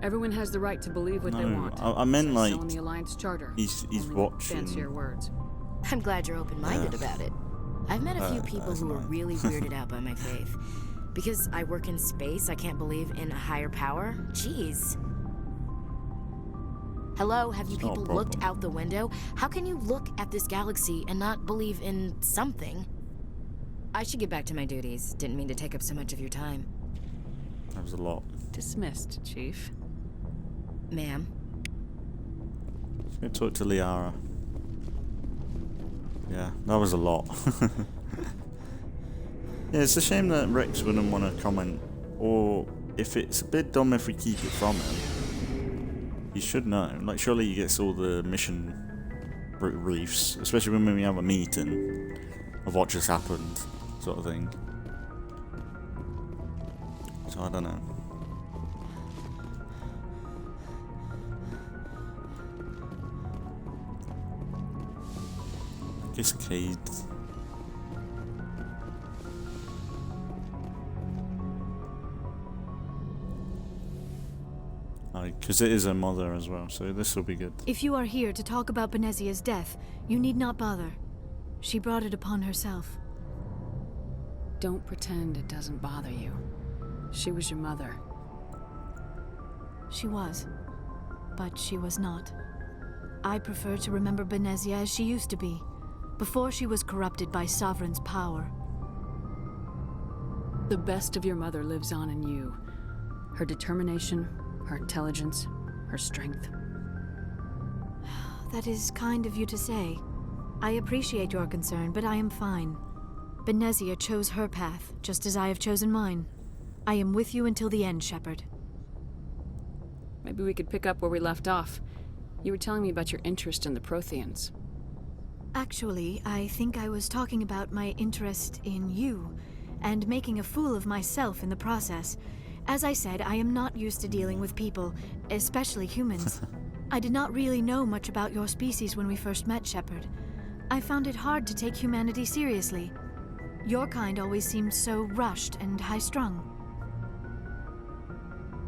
Everyone has the right to believe what they want. I meant like. So in the Alliance Charter. He's Only watching. Fancier words. I'm glad you're open-minded about it. I've met a few people who are nice. really weirded out by my faith. Because I work in space, I can't believe in a higher power? Jeez. Hello, have you It's not a people looked problem. out the window? How can you look at this galaxy and not believe in something? I should get back to my duties. Didn't mean to take up so much of your time. That was a lot. Dismissed, Chief. Ma'am. Go talk to Liara. Yeah, that was a lot. Yeah, it's a shame that Rex wouldn't want to comment, or if it's a bit dumb if we keep it from him. He should know. Like, surely he gets all the mission briefs, especially when we have a meeting of what just happened, sort of thing. So I don't know. I guess Cade. Because it is her mother as well, so this will be good. If you are here to talk about Benezia's death, you need not bother. She brought it upon herself. Don't pretend it doesn't bother you. She was your mother. She was. But she was not. I prefer to remember Benezia as she used to be, before she was corrupted by Sovereign's power. The best of your mother lives on in you. Her determination, her intelligence, her strength. That is kind of you to say. I appreciate your concern, but I am fine. Benezia chose her path, just as I have chosen mine. I am with you until the end, Shepard. Maybe we could pick up where we left off. You were telling me about your interest in the Protheans. Actually, I think I was talking about my interest in you, and making a fool of myself in the process. As I said, I am not used to dealing with people, especially humans. I did not really know much about your species when we first met, Shepard. I found it hard to take humanity seriously. Your kind always seemed so rushed and high-strung.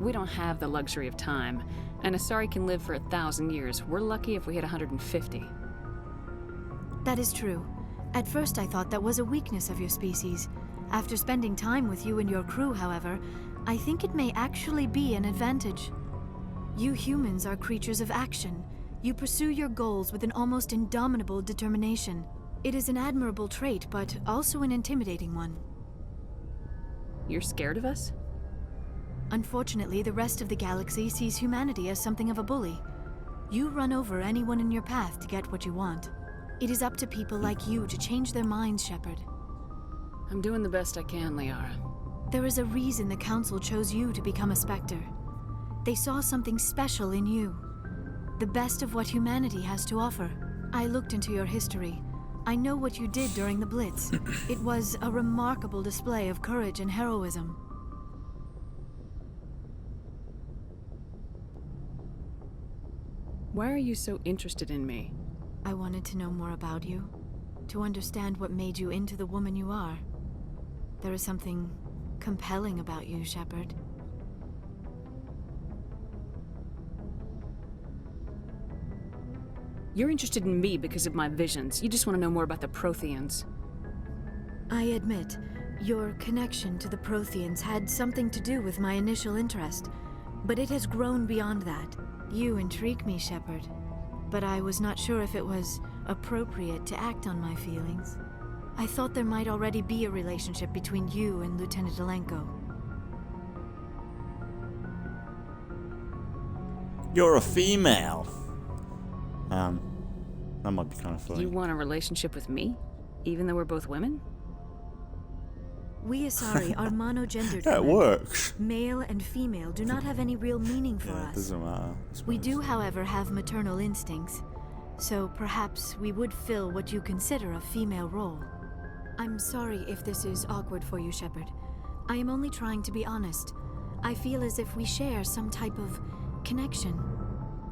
We don't have the luxury of time, and Asari can live for 1,000 years. We're lucky if we hit 150. That is true. At first I thought that was a weakness of your species. After spending time with you and your crew, however, I think it may actually be an advantage. You humans are creatures of action. You pursue your goals with an almost indomitable determination. It is an admirable trait, but also an intimidating one. You're scared of us? Unfortunately, the rest of the galaxy sees humanity as something of a bully. You run over anyone in your path to get what you want. It is up to people like you to change their minds, Shepard. I'm doing the best I can, Liara. There is a reason the Council chose you to become a Spectre. They saw something special in you. The best of what humanity has to offer. I looked into your history. I know what you did during the Blitz. It was a remarkable display of courage and heroism. Why are you so interested in me? I wanted to know more about you, to understand what made you into the woman you are. There is something compelling about you, Shepard. You're interested in me because of my visions. You just want to know more about the Protheans. I admit, your connection to the Protheans had something to do with my initial interest, but it has grown beyond that. You intrigue me, Shepard, but I was not sure if it was appropriate to act on my feelings. I thought there might already be a relationship between you and Lieutenant Alenko. You're a female. That might be kind of funny. You want a relationship with me? Even though we're both women? We Asari are monogendered. That works. Male and female do not have any real meaning for us. It doesn't matter. We do, however, have maternal instincts, so perhaps we would fill what you consider a female role. I'm sorry if this is awkward for you, Shepard. I am only trying to be honest. I feel as if we share some type of connection.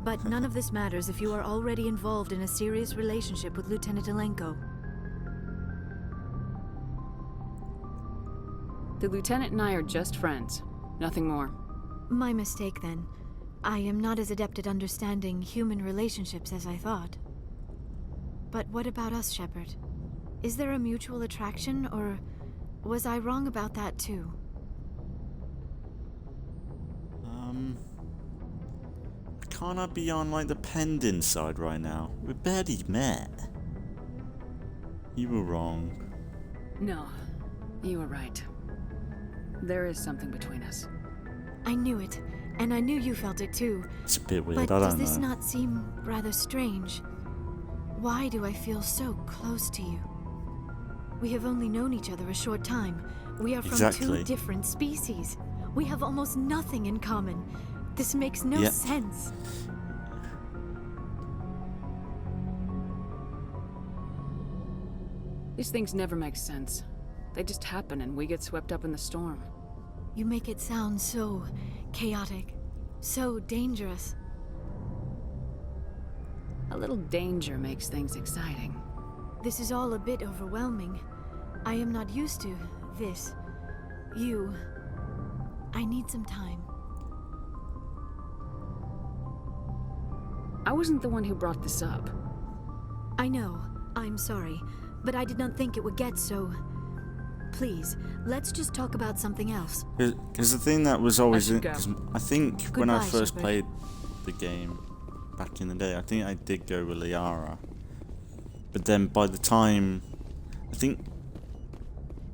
But none of this matters if you are already involved in a serious relationship with Lieutenant Alenko. The Lieutenant and I are just friends. Nothing more. My mistake, then. I am not as adept at understanding human relationships as I thought. But what about us, Shepard? Is there a mutual attraction, or was I wrong about that too? Can't I be on like the pending side right now? We barely met. You were wrong. No, you were right. There is something between us. I knew it, and I knew you felt it too. It's a bit weird, but I don't know. Does this not seem rather strange? Why do I feel so close to you? We have only known each other a short time. We are from two different species. We have almost nothing in common. This makes no sense. These things never make sense. They just happen and we get swept up in the storm. You make it sound so chaotic, so dangerous. A little danger makes things exciting. This is all a bit overwhelming. I am not used to this. I need some time. I wasn't the one who brought this up. I know. I'm sorry. But I did not think it would get so... Please, let's just talk about something else. Because the thing that was always... I think when I first Shepard. played the game back in the day, I think I did go with Liara. But then by the time... I think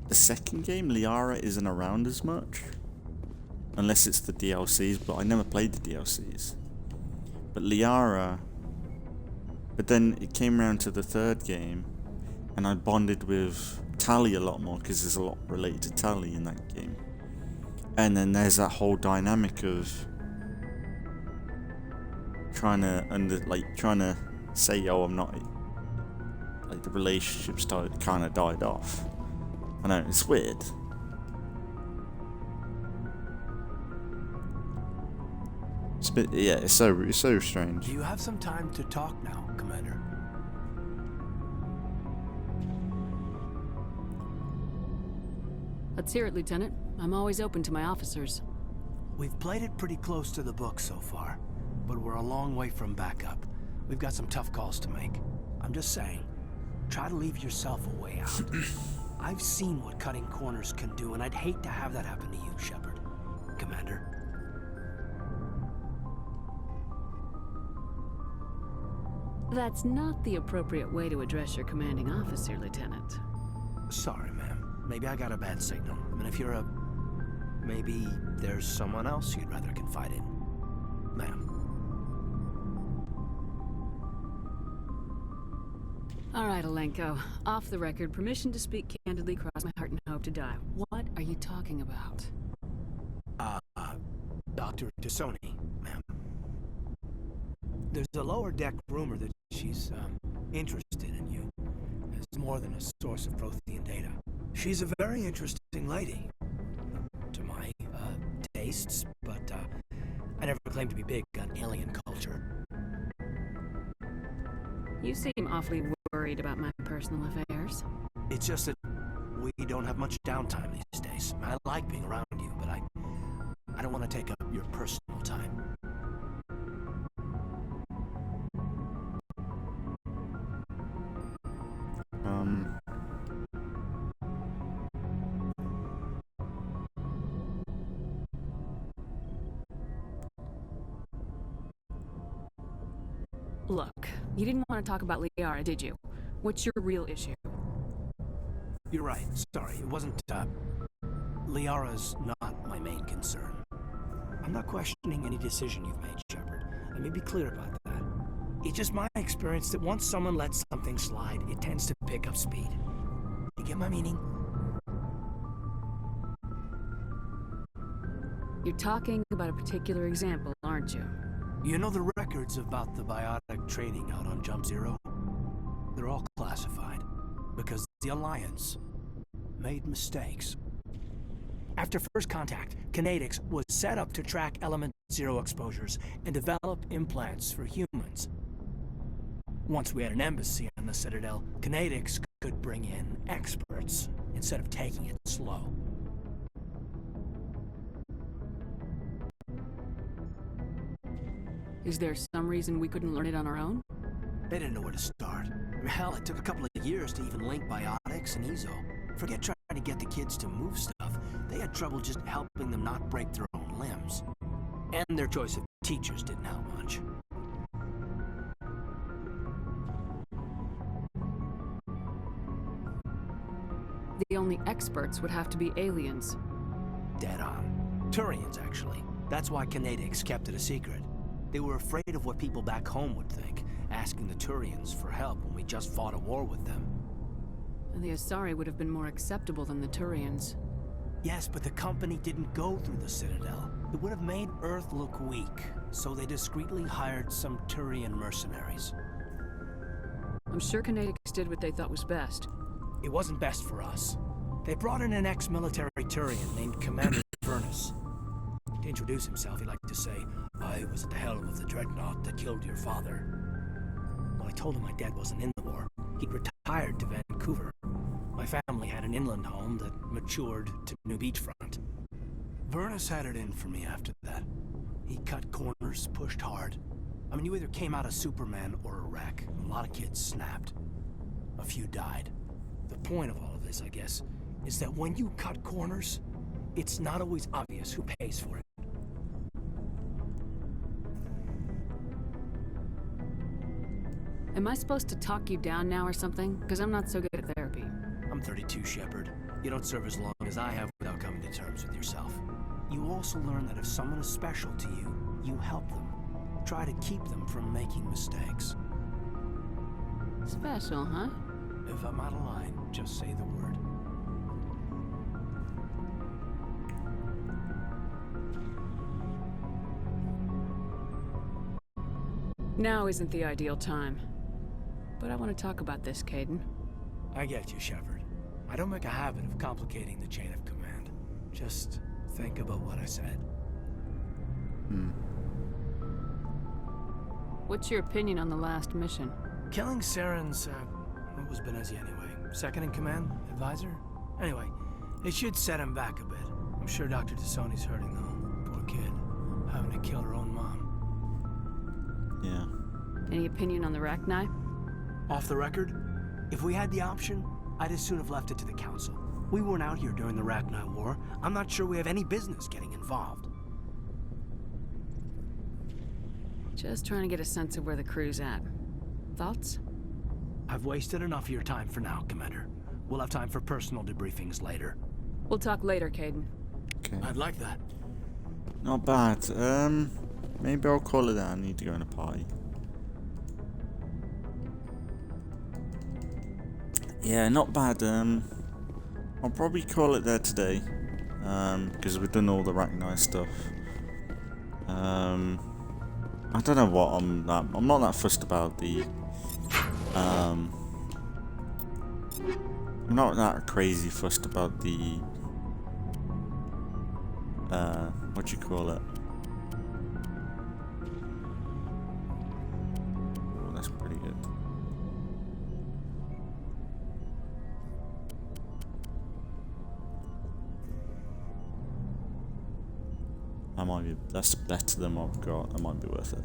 the second game, Liara isn't around as much. Unless it's the DLCs, but I never played the DLCs. But Liara... But then it came around to the third game, and I bonded with Tali a lot more, because there's a lot related to Tali in that game. And then there's that whole dynamic of trying to say, oh, I'm not... Like, the relationship kind of died off. I know, it's weird. It's so strange. Do you have some time to talk now, Commander? Let's hear it, Lieutenant. I'm always open to my officers. We've played it pretty close to the book so far, but we're a long way from backup. We've got some tough calls to make. I'm just saying, try to leave yourself a way out. I've seen what cutting corners can do, and I'd hate to have that happen to you, Shepard. Commander. That's not the appropriate way to address your commanding officer, Lieutenant. Sorry, ma'am. Maybe I got a bad signal. I mean, if you're maybe there's someone else you'd rather confide in. Ma'am. All right, Alenko. Off the record, permission to speak candidly, cross my heart and hope to die. What are you talking about? Dr. Tassoni, ma'am. There's a lower deck rumor that she's interested in you. more than a source of Prothean data. She's a very interesting lady, to my tastes, but I never claimed to be big on alien culture. You seem awfully worried about my personal affairs. It's just that we don't have much downtime these days. I like being around you, but I don't want to take up your personal time. Look, you didn't want to talk about Liara, did you? What's your real issue? You're right. Sorry, it wasn't, Liara's not my main concern. I'm not questioning any decision you've made, Shepard. Let me be clear about that. It's just my experience that once someone lets something slide, it tends to pick up speed. You get my meaning? You're talking about a particular example, aren't you? You know the records about the biotic training out on Jump Zero? They're all classified, because the Alliance made mistakes. After first contact, Kinetics was set up to track Element Zero exposures and develop implants for humans. Once we had an embassy on the Citadel, Kinetics could bring in experts instead of taking it slow. Is there some reason we couldn't learn it on our own? They didn't know where to start. Hell, it took a couple of years to even link biotics and EZO. Forget trying to get the kids to move stuff. They had trouble just helping them not break their own limbs. And their choice of teachers didn't help much. The only experts would have to be aliens. Dead on. Turians, actually. That's why Kinetics kept it a secret. They were afraid of what people back home would think, asking the Turians for help when we just fought a war with them. And the Asari would have been more acceptable than the Turians. Yes, but the company didn't go through the Citadel. It would have made Earth look weak, so they discreetly hired some Turian mercenaries. I'm sure Kinetics did what they thought was best. It wasn't best for us. They brought in an ex-military Turian named Commander Vernus. To introduce himself, he liked to say, "I was at the helm of the dreadnought that killed your father." When I told him my dad wasn't in the war, he'd retired to Vancouver. My family had an inland home that matured to New Beachfront. Vernus had it in for me after that. He cut corners, pushed hard. I mean, you either came out a Superman or a wreck. A lot of kids snapped. A few died. The point of all of this, I guess, is that when you cut corners, it's not always obvious who pays for it. Am I supposed to talk you down now or something? Because I'm not so good at therapy. I'm 32, Shepard. You don't serve as long as I have without coming to terms with yourself. You also learn that if someone is special to you, you help them. Try to keep them from making mistakes. Special, huh? If I'm out of line, just say the word. Now isn't the ideal time. But I want to talk about this, Kaidan. I get you, Shepard. I don't make a habit of complicating the chain of command. Just think about what I said. What's your opinion on the last mission? Killing Saren's, what was Benezia anyway? Second in command? Advisor? Anyway, it should set him back a bit. I'm sure Dr. Tassoni's hurting though. Poor kid. Having to kill her own mom. Yeah. Any opinion on the Rachni? Off the record, if we had the option, I'd as soon have left it to the Council. We weren't out here during the Rachni War. I'm not sure we have any business getting involved. Just trying to get a sense of where the crew's at. Thoughts? I've wasted enough of your time for now, Commander. We'll have time for personal debriefings later. We'll talk later, Kaidan. Okay. I'd like that. Not bad. Maybe I'll call it that. I need to go in a party. Yeah, not bad. I'll probably call it there today. Because we've done all the Rachni stuff. I don't know what I'm not that fussed about the I'm not that crazy fussed about the what you call it. Oh, that's pretty good. That's better than what I've got. That might be worth it.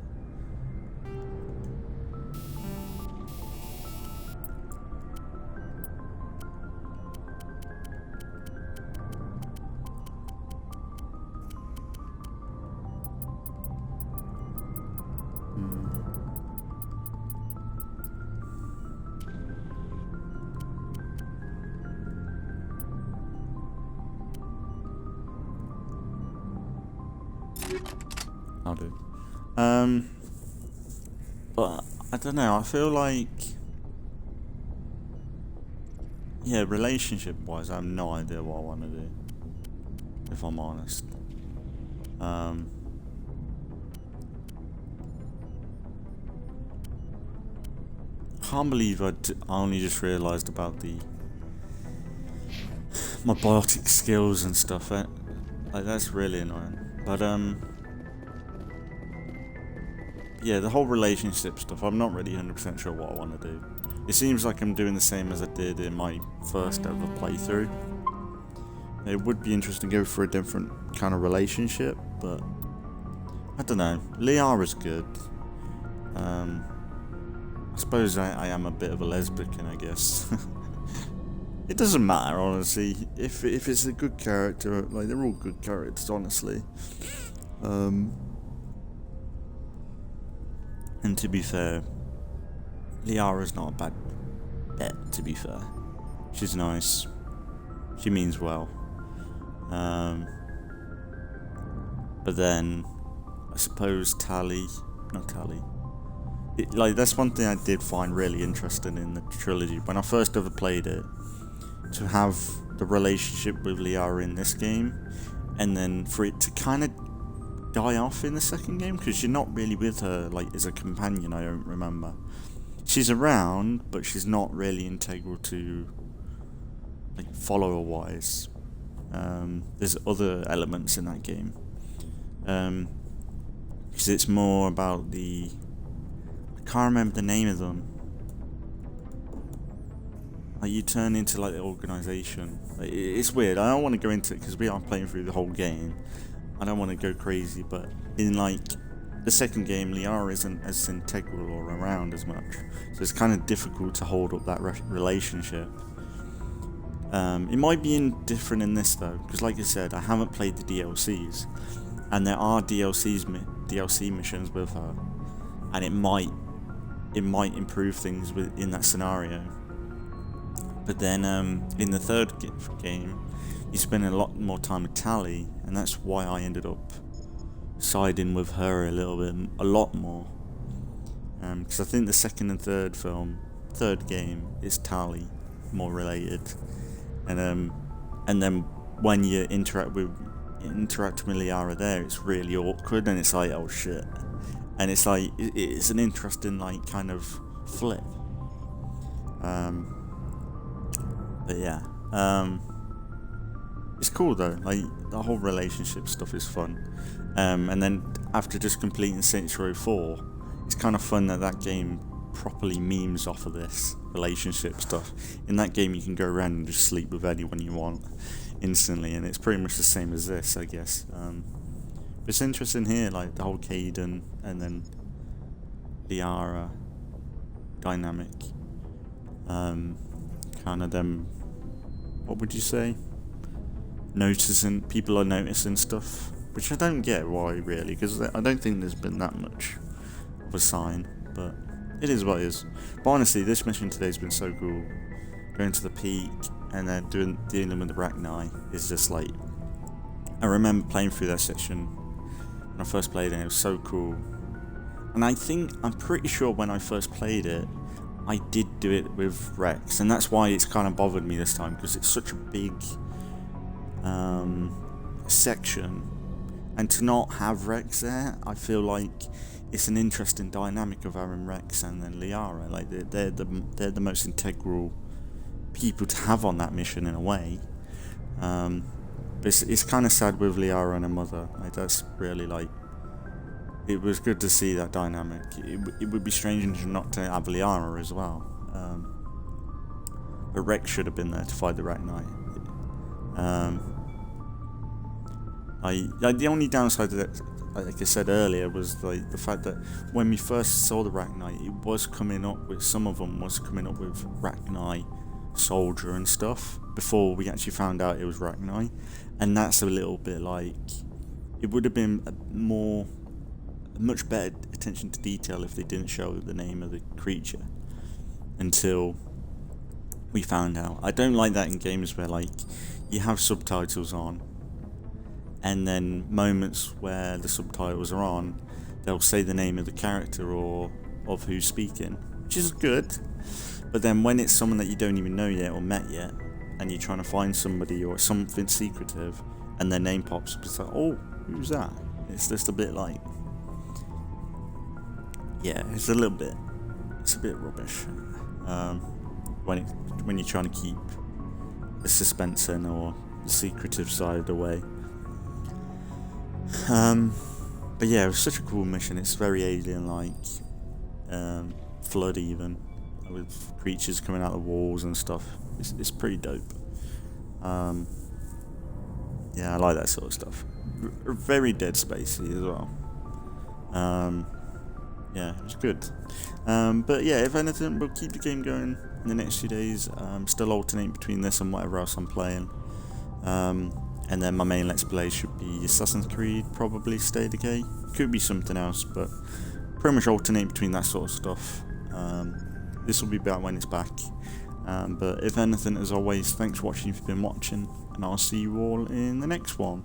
I'll do. But I don't know. I feel like, yeah, relationship-wise, I have no idea what I want to do. If I'm honest. Can't believe I only just realised about my biotic skills and stuff. Like, that's really annoying. But yeah, the whole relationship stuff, I'm not really 100% sure what I want to do. It seems like I'm doing the same as I did in my first ever playthrough. It would be interesting to go for a different kind of relationship, but I don't know. Liara's good. I suppose I am a bit of a lesbian, I guess. It doesn't matter, honestly. If it's a good character, like, they're all good characters, honestly. And to be fair, Liara's not a bad bet, to be fair. She's nice. She means well. But then, I suppose like, that's one thing I did find really interesting in the trilogy. When I first ever played it, to have the relationship with Liara in this game, and then for it to kind of die off in the second game, because you're not really with her, like, as a companion, I don't remember. She's around, but she's not really integral to, like, follower-wise. There's other elements in that game. Because it's more about I can't remember the name of them. Like, you turn into, like, the organization. Like, it's weird. I don't want to go into it because we are playing through the whole game. I don't want to go crazy, but in, like, the second game, Liara isn't as integral or around as much, so it's kind of difficult to hold up that relationship. It might be different in this though, because like I said, I haven't played the DLCs, and there are DLC missions with her, and it might improve things in that scenario. But then in the third game, you spend a lot more time with Tali, and that's why I ended up siding with her a lot more. Because I think the second and third game is Tali more related, and then when you interact with Liara there, it's really awkward, and it's like, oh shit, and it's like it's an interesting, like, kind of flip. But yeah, it's cool though. Like, the whole relationship stuff is fun. And then after just completing Saints Row 4, it's kind of fun that game properly memes off of this relationship stuff. In that game, you can go around and just sleep with anyone you want instantly, and it's pretty much the same as this, I guess. But it's interesting here, like, the whole Kaidan and then Liara dynamic. Kind of them, what would you say? People are noticing stuff, which I don't get why, really, because I don't think there's been that much of a sign, but it is what it is. But honestly, this mission today's been so cool. Going to the peak and then dealing with the Rachni is just like, I remember playing through that section when I first played it, and it was so cool. And I'm pretty sure when I first played it, I did do it with Rex, and that's why it's kind of bothered me this time, because it's such a big section, and to not have Rex there, I feel like it's an interesting dynamic of having Rex and then Liara. Like, they're the most integral people to have on that mission in a way. It's kind of sad with Liara and her mother. Like, that's really like, it was good to see that dynamic. It would be strange not to have Liara as well. But Rex should have been there to fight the Rachni. The only downside to that, like I said earlier, was like the fact that when we first saw the Rachni, it was coming up with, some of them was coming up with Rachni soldier and stuff before we actually found out it was Rachni, and that's a little bit like, it would have been much better attention to detail if they didn't show the name of the creature until we found out. I don't like that in games where like you have subtitles on, and then moments where the subtitles are on, they'll say the name of the character or of who's speaking, which is good. But then when it's someone that you don't even know yet or met yet, and you're trying to find somebody or something secretive, and their name pops up, it's like, oh, who's that? It's just a bit like, yeah, it's a bit rubbish. When you're trying to keep the suspense in or the secretive side away. But yeah, it was such a cool mission. It's very alien-like, Flood even, with creatures coming out of the walls and stuff. It's pretty dope. Yeah, I like that sort of stuff. Very Dead Spacey as well. Yeah, it was good. But yeah, if anything, we'll keep the game going in the next few days. Still alternate between this and whatever else I'm playing. And then my main Let's Play should be Assassin's Creed, probably State of Decay. Could be something else, but pretty much alternate between that sort of stuff. This will be about when it's back. But if anything, as always, thanks for watching if you've been watching, and I'll see you all in the next one.